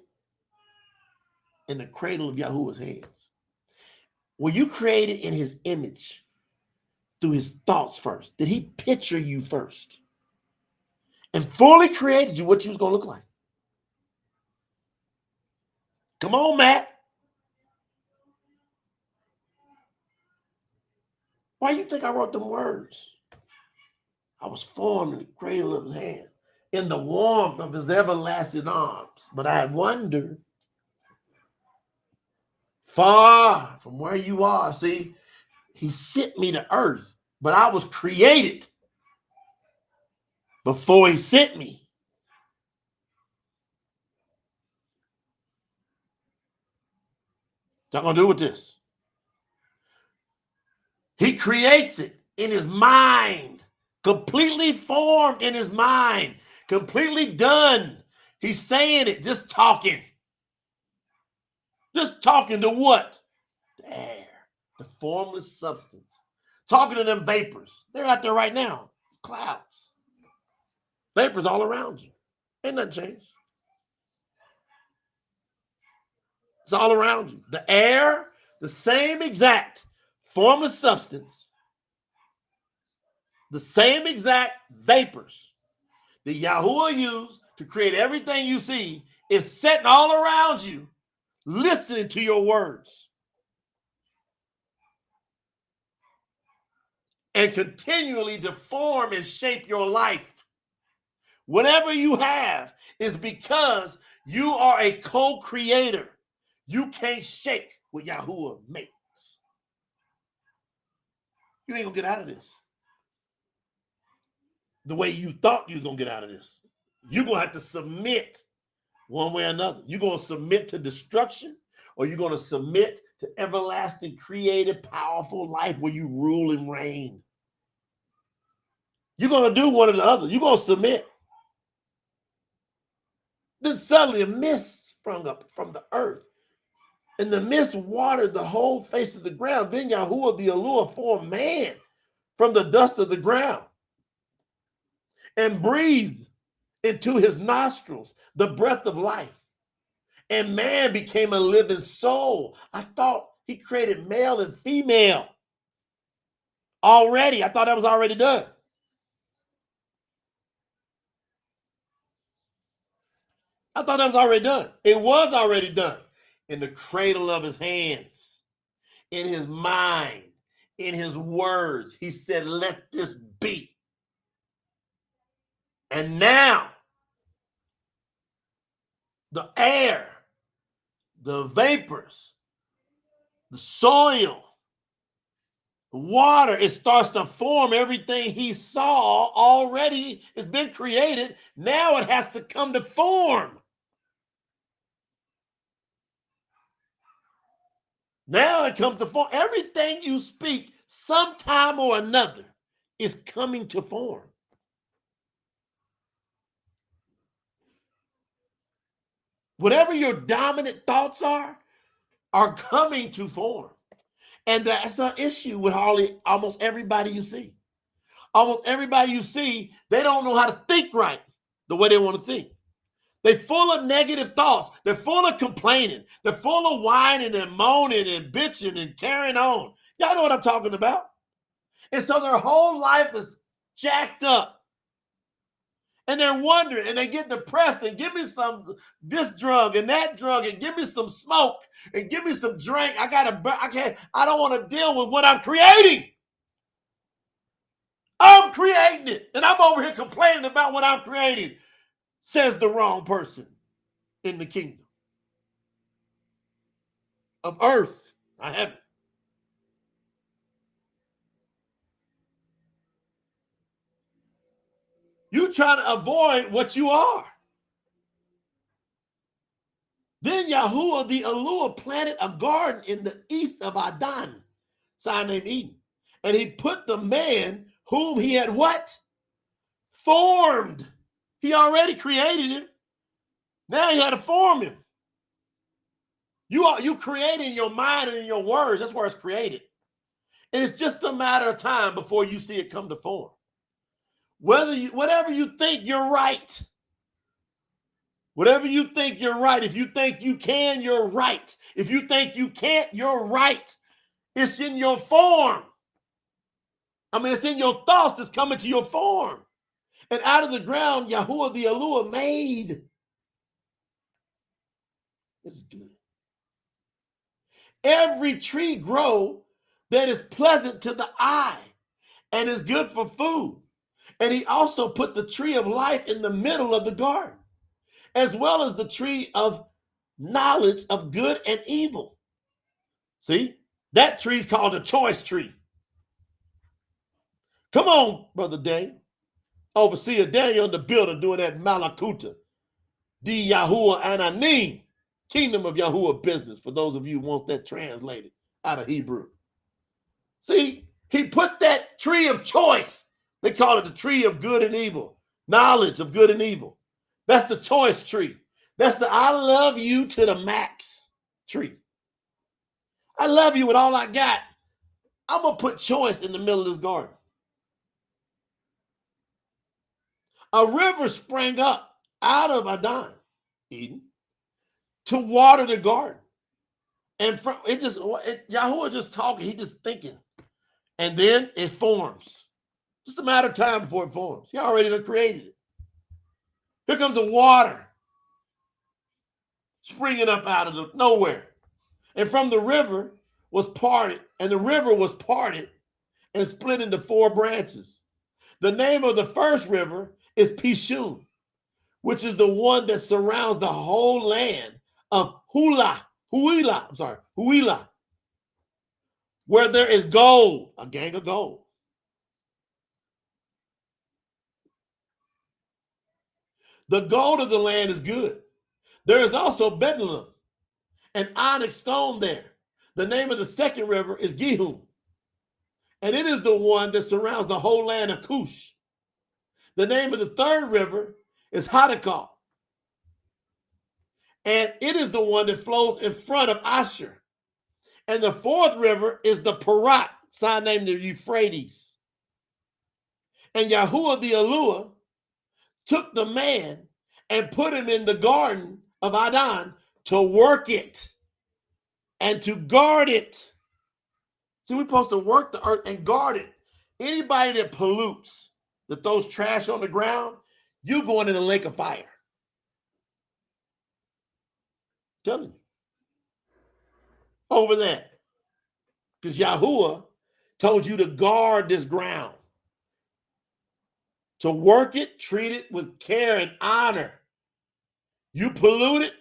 in the cradle of Yahuwah's hands? Were you created in his image through his thoughts first? Did he picture you first and fully created you what you was going to look like? Come on, Matt. Why you think I wrote them words? I was formed in the cradle of his hand, in the warmth of his everlasting arms. But I wonder, far from where you are, see, he sent me to earth, but I was created before he sent me. What y'all gonna do with this? He creates it in his mind, completely formed in his mind, completely done. He's saying it, just talking. Just talking to what? The air, the formless substance. Talking to them vapors. They're out there right now. It's clouds. Vapors all around you. Ain't nothing changed. It's all around you. The air, the same exact formless substance, the same exact vapors that Yahuah used to create everything you see is sitting all around you, listening to your words and continually to form and shape your life. Whatever you have is because you are a co-creator. You can't shake what Yahuah makes. You ain't gonna get out of this the way you thought you was gonna get out of this. You're gonna have to submit one way or another. You're gonna submit to destruction, or you're gonna submit to everlasting, creative, powerful life where you rule and reign. You're going to do one or the other. You're going to submit. Then suddenly a mist sprung up from the earth, and the mist watered the whole face of the ground. Then Yahuah the Yahuah formed man from the dust of the ground and breathed into his nostrils the breath of life. And man became a living soul. I thought he created male and female already. I thought that was already done. I thought that was already done. It was already done. In the cradle of his hands, in his mind, in his words, he said, let this be. And now, the air, the vapors, the soil, the water, it starts to form everything he saw already. It's been created. Now it has to come to form. Now it comes to form. Everything you speak sometime or another is coming to form. Whatever your dominant thoughts are coming to form. And that's an issue with almost everybody you see. Almost everybody you see, they don't know how to think right the way they want to think. They're full of negative thoughts. They're full of complaining. They're full of whining and moaning and bitching and carrying on. Y'all know what I'm talking about. And so their whole life is jacked up. And they're wondering, and they get depressed, and give me some this drug and that drug, and give me some smoke, and give me some drink. I don't want to deal with what I'm creating. I'm creating it, and I'm over here complaining about what I'm creating, says the wrong person in the kingdom of earth, not heaven. You trying to avoid what you are. Then Yahuah the Yahuah planted a garden in the east of Adan, sign named Eden. And he put the man whom he had what? Formed. He already created him. Now he had to form him. You create in your mind and in your words. That's where it's created. And it's just a matter of time before you see it come to form. Whatever you think, you're right. Whatever you think, you're right. If you think you can, you're right. If you think you can't, you're right. It's in your form. It's in your thoughts that's coming to your form. And out of the ground, Yahuah the Yahuah made. This is good. Every tree grow that is pleasant to the eye and is good for food. And he also put the tree of life in the middle of the garden, as well as the tree of knowledge of good and evil. See, that tree is called the choice tree. Come on, Brother Daniel. Overseer Daniel in the building doing that Malakuta. Di Yahuah Ananim. Kingdom of Yahuah business, for those of you who want that translated out of Hebrew. See, he put that tree of choice. They call it the tree of good and evil. Knowledge of good and evil. That's the choice tree. That's the I love you to the max tree. I love you with all I got. I'm going to put choice in the middle of this garden. A river sprang up out of Adan, Eden, to water the garden. And Yahuah just talking, he just thinking. And then it forms. Just a matter of time before it forms. He already done created it. Here comes the water springing up out of nowhere. And from the river was parted, and the river was parted and split into 4 branches. The name of the first river is Pishun, which is the one that surrounds the whole land of Huila, where there is gold, a gang of gold. The gold of the land is good. There is also Bedlam, an onyx stone there. The name of the second river is Gihon, and it is the one that surrounds the whole land of Cush. The name of the third river is Hadakah, and it is the one that flows in front of Asher. And the fourth river is the Parat, sign named the Euphrates. And Yahuah the Yahuah took the man and put him in the garden of Adan to work it and to guard it. See, we're supposed to work the earth and guard it. Anybody that pollutes, that throws trash on the ground, you going in the lake of fire. Tell me. Over that. Because Yahuah told you to guard this ground. To work it, treat it with care and honor. You pollute it,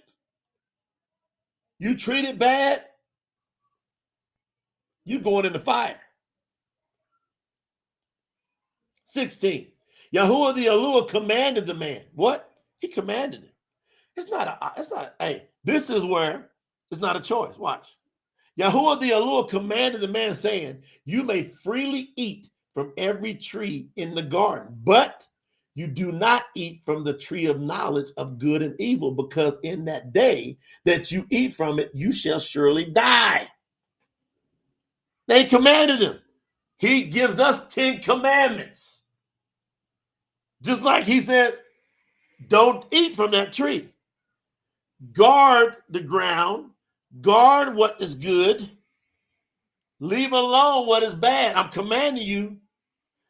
you treat it bad, you going in the fire. 16. Yahuah the Yahuah commanded the man. What? He commanded it. Hey, this is where it's not a choice. Watch. Yahuah the Yahuah commanded the man, saying, you may freely eat from every tree in the garden, but you do not eat from the tree of knowledge of good and evil, because in that day that you eat from it, you shall surely die. They commanded him. He gives us 10 commandments. Just like he said, don't eat from that tree. Guard the ground. Guard what is good. Leave alone what is bad. I'm commanding you.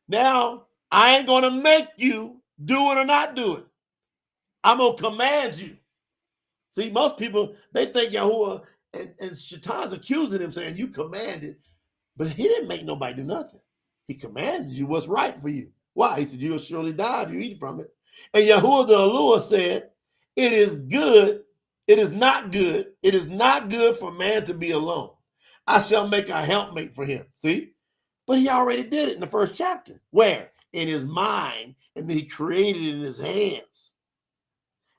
Now, I ain't going to make you do it or not do it. I'm going to command you. See, most people, they think Yahuah and Shaitan's accusing him, saying, you commanded. But he didn't make nobody do nothing. He commanded you what's right for you. Why? He said, you'll surely die if you eat from it. And Yahuah the Yahuah said, it is good. It is not good. It is not good for man to be alone. I shall make a helpmate for him. See? But he already did it in the first chapter. Where? In his mind. And then he created it in his hands.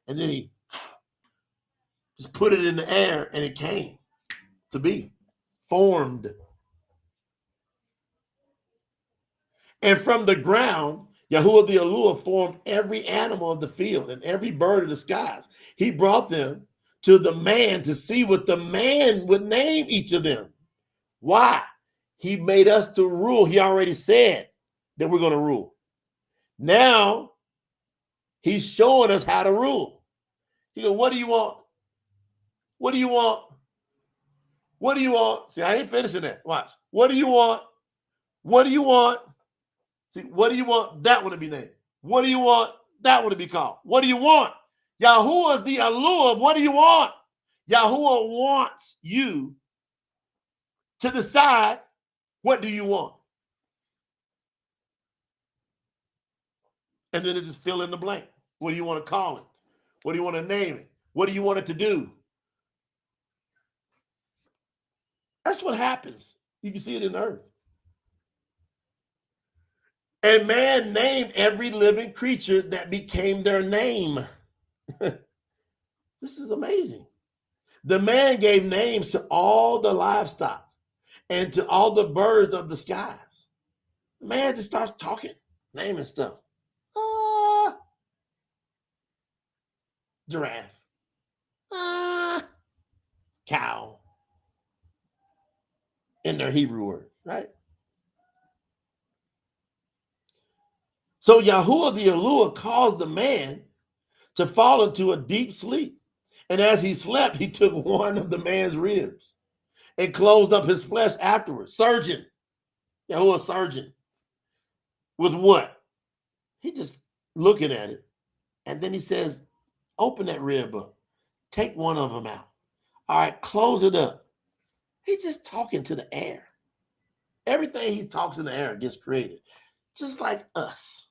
And then he just put it in the air and it came to be formed. And from the ground, Yahuah the Yahuah formed every animal of the field and every bird of the skies. He brought them to the man to see what the man would name each of them. Why? He made us to rule. He already said that we're going to rule. Now, he's showing us how to rule. He goes, what do you want? What do you want? What do you want? See, I ain't finishing that. Watch. What do you want? What do you want? See, what do you want? That one to be named. What do you want? That one to be called. What do you want? Yahuah is the allure of what do you want? Yahuah wants you to decide what do you want. And then it just fill in the blank. What do you want to call it? What do you want to name it? What do you want it to do? That's what happens. You can see it in the earth. And man named every living creature that became their name. This is amazing. The man gave names to all the livestock and to all the birds of the skies. The man just starts talking, naming stuff. Giraffe. Cow. In their Hebrew word, right? So Yahuah the Yahuah caused the man to fall into a deep sleep. And as he slept, he took one of the man's ribs and closed up his flesh afterwards. Surgeon. Yahuah surgeon. With what? He just looking at it. And then he says, open that rib up. Take one of them out. All right, close it up. He's just talking to the air. Everything he talks in the air gets created. Just like us.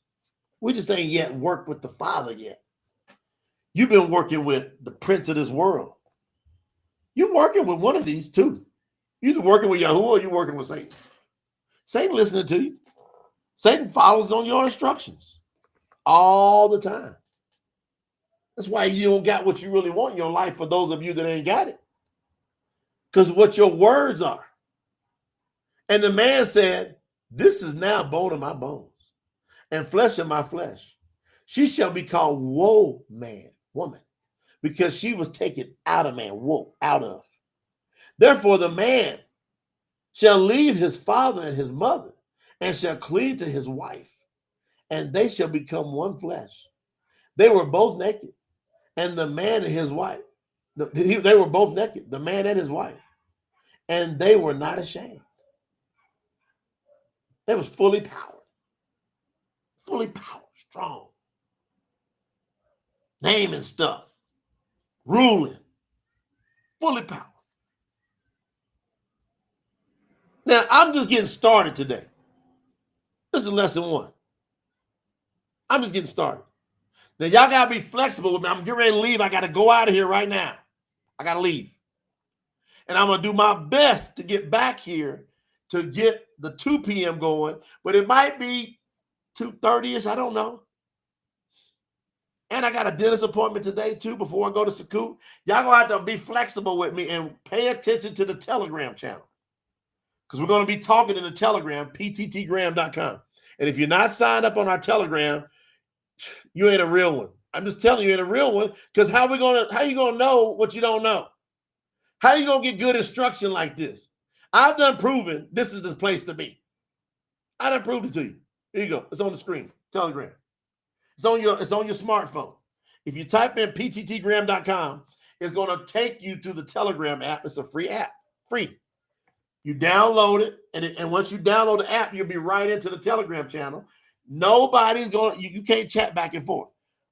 We just ain't yet worked with the Father yet. You've been working with the prince of this world. You're working with one of these two. You're either working with Yahuah or you're working with Satan. Satan listening to you. Satan follows on your instructions all the time. That's why you don't got what you really want in your life for those of you that ain't got it. because what your words are. And the man said, this is now bone of my bones and flesh of my flesh. She shall be called woman, because she was taken out of man, out of. Therefore, the man shall leave his father and his mother and shall cleave to his wife, and they shall become one flesh. They were both naked, and the man and his wife, they were both naked, the man and his wife, and they were not ashamed. They was fully powered, strong, naming stuff, ruling, fully powered. Now, I'm just getting started today. This is lesson 1. I'm just getting started. Now, y'all got to be flexible with me. I'm getting ready to leave. I got to go out of here right now. I got to leave. And I'm going to do my best to get back here to get the 2 p.m. going. But it might be 2:30-ish. I don't know. And I got a dentist appointment today, too, before I go to Sukkot. Y'all going to have to be flexible with me and pay attention to the Telegram channel. Because we're going to be talking in the Telegram, PTTgram.com. And if you're not signed up on our Telegram, you ain't a real one. I'm just telling you, ain't a real one. Because how you gonna know what you don't know? How you gonna get good instruction like this? I've done proven this is the place to be. I done proved it to you. Here you go. It's on the screen. Telegram. It's on your smartphone. If you type in PTTgram.com, it's gonna take you to the Telegram app. It's a free app. Free. You download it, and once you download the app, you'll be right into the Telegram channel. Nobody's going, you can't chat back and forth.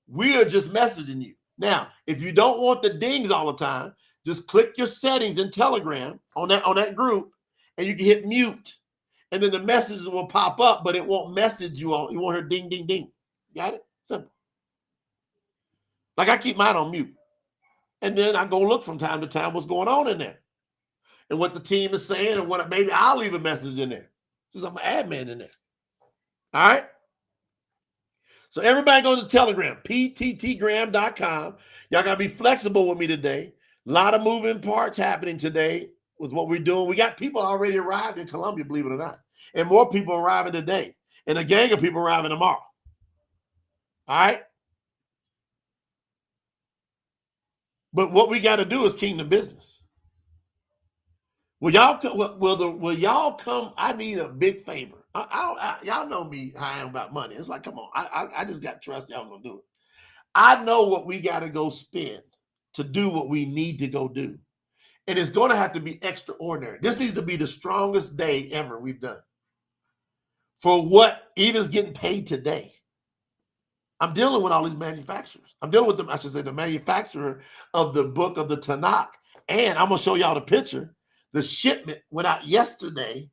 We are just messaging you. Now, if you don't want the dings all the time, just click your settings in Telegram on that group, and you can hit mute. And then the messages will pop up, but it won't message you on. You won't hear ding, ding, ding. Got it? Simple. Like I keep mine on mute. And then I go look from time to time what's going on in there. And what the team is saying, and what maybe I'll leave a message in there. Since I'm an admin in there. All right? So everybody go to Telegram, PTTgram.com. Y'all got to be flexible with me today. A lot of moving parts happening today with what we're doing. We got people already arrived in Columbia, believe it or not. And more people arriving today. And a gang of people arriving tomorrow. All right? But what we got to do is kingdom business. Will y'all come? I need a big favor. Y'all know me how I am about money. It's like, come on. I just got trust y'all gonna do it. I know what we got to go spend to do what we need to go do. And it's going to have to be extraordinary. This needs to be the strongest day ever we've done. For what even is getting paid today. I'm dealing with all these manufacturers. I'm dealing with them, I should say, the manufacturer of the book of the Tanak. And I'm going to show y'all the picture. The shipment went out yesterday.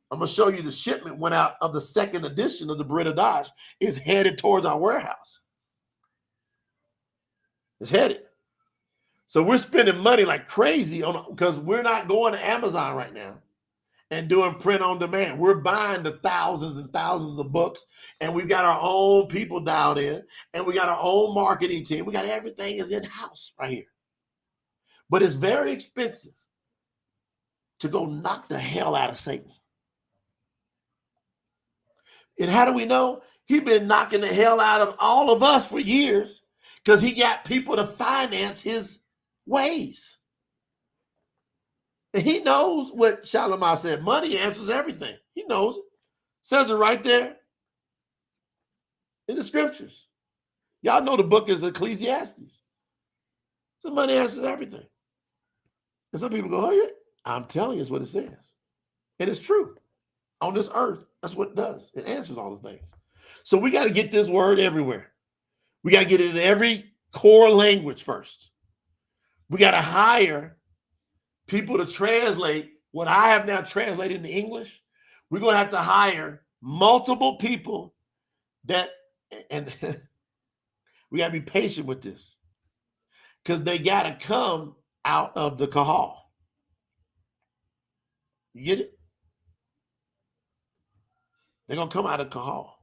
I'm going to show you the shipment went out of the 2nd edition of the Bariyt Hadash. Is headed towards our warehouse. It's headed. So we're spending money like crazy because we're not going to Amazon right now and doing print on demand. We're buying the thousands and thousands of books, and we've got our own people dialed in, and we got our own marketing team. We got everything is in-house right here. But it's very expensive to go knock the hell out of Satan. And how do we know? He's been knocking the hell out of all of us for years because he got people to finance his ways. And he knows what Shalimah said. Money answers everything. He knows it. Says it right there in the scriptures. Y'all know the book is Ecclesiastes. So money answers everything. And some people go, oh yeah. I'm telling you, it's what it says. And it's true. On this earth, that's what it does. It answers all the things. So we got to get this word everywhere. We got to get it in every core language first. We got to hire people to translate what I have now translated into English. We're going to have to hire multiple people and we got to be patient with this because they got to come out of the kahal. You get it? They're going to come out of kahal.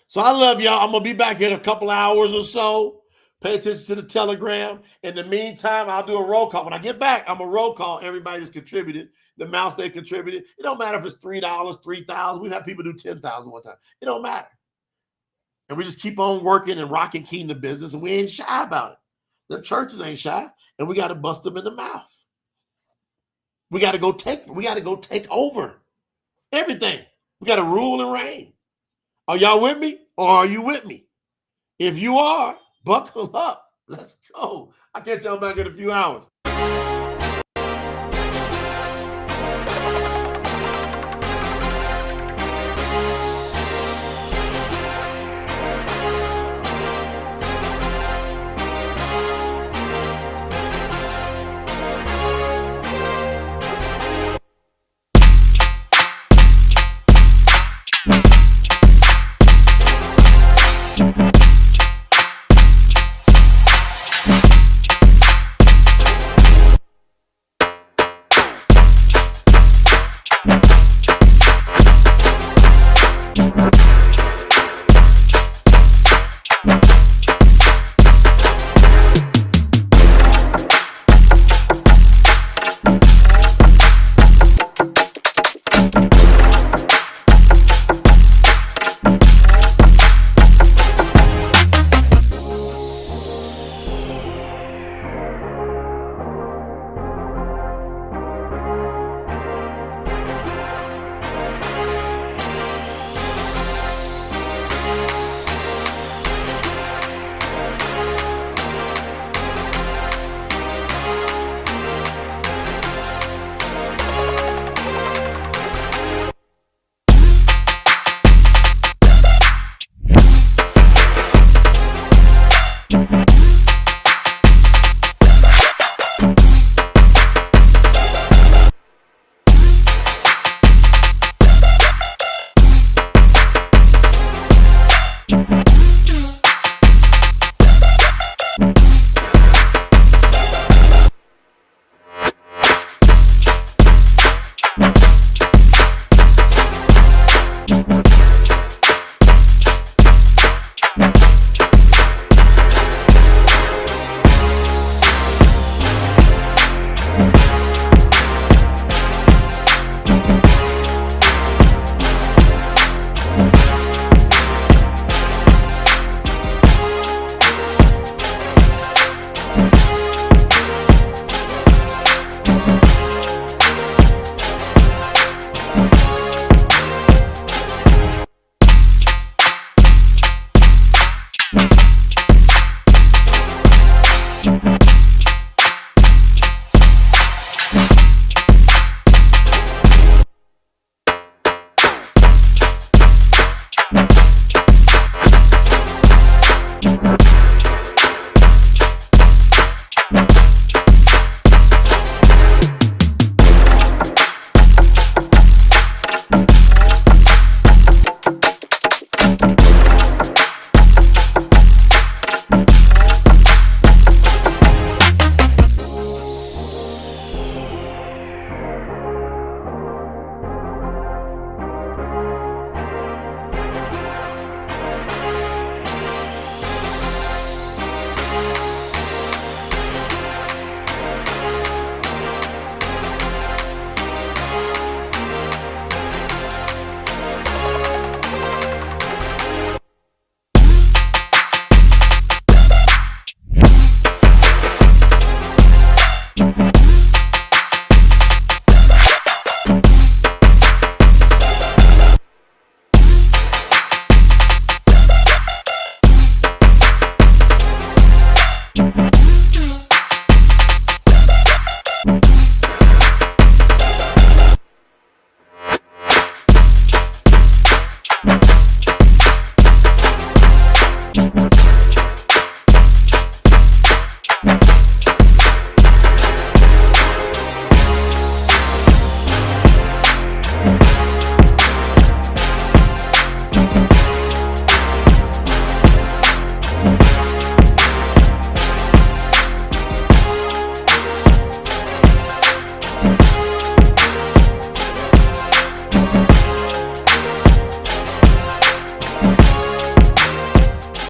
So I love y'all. I'm going to be back here in a couple hours or so. Pay attention to the Telegram. In the meantime, I'll do a roll call. When I get back, I'm a roll call everybody that's contributed, the amounts they contributed. It don't matter if it's $3, 3,000. We've had people do 10,000 one time. It don't matter. And we just keep on working and rocking key in the business, and we ain't shy about it. The churches ain't shy, and we got to bust them in the mouth. We got to go take over everything. We got to rule and reign. Are y'all with me, or are you with me? If you are, buckle up. Let's go. I'll catch y'all back in a few hours.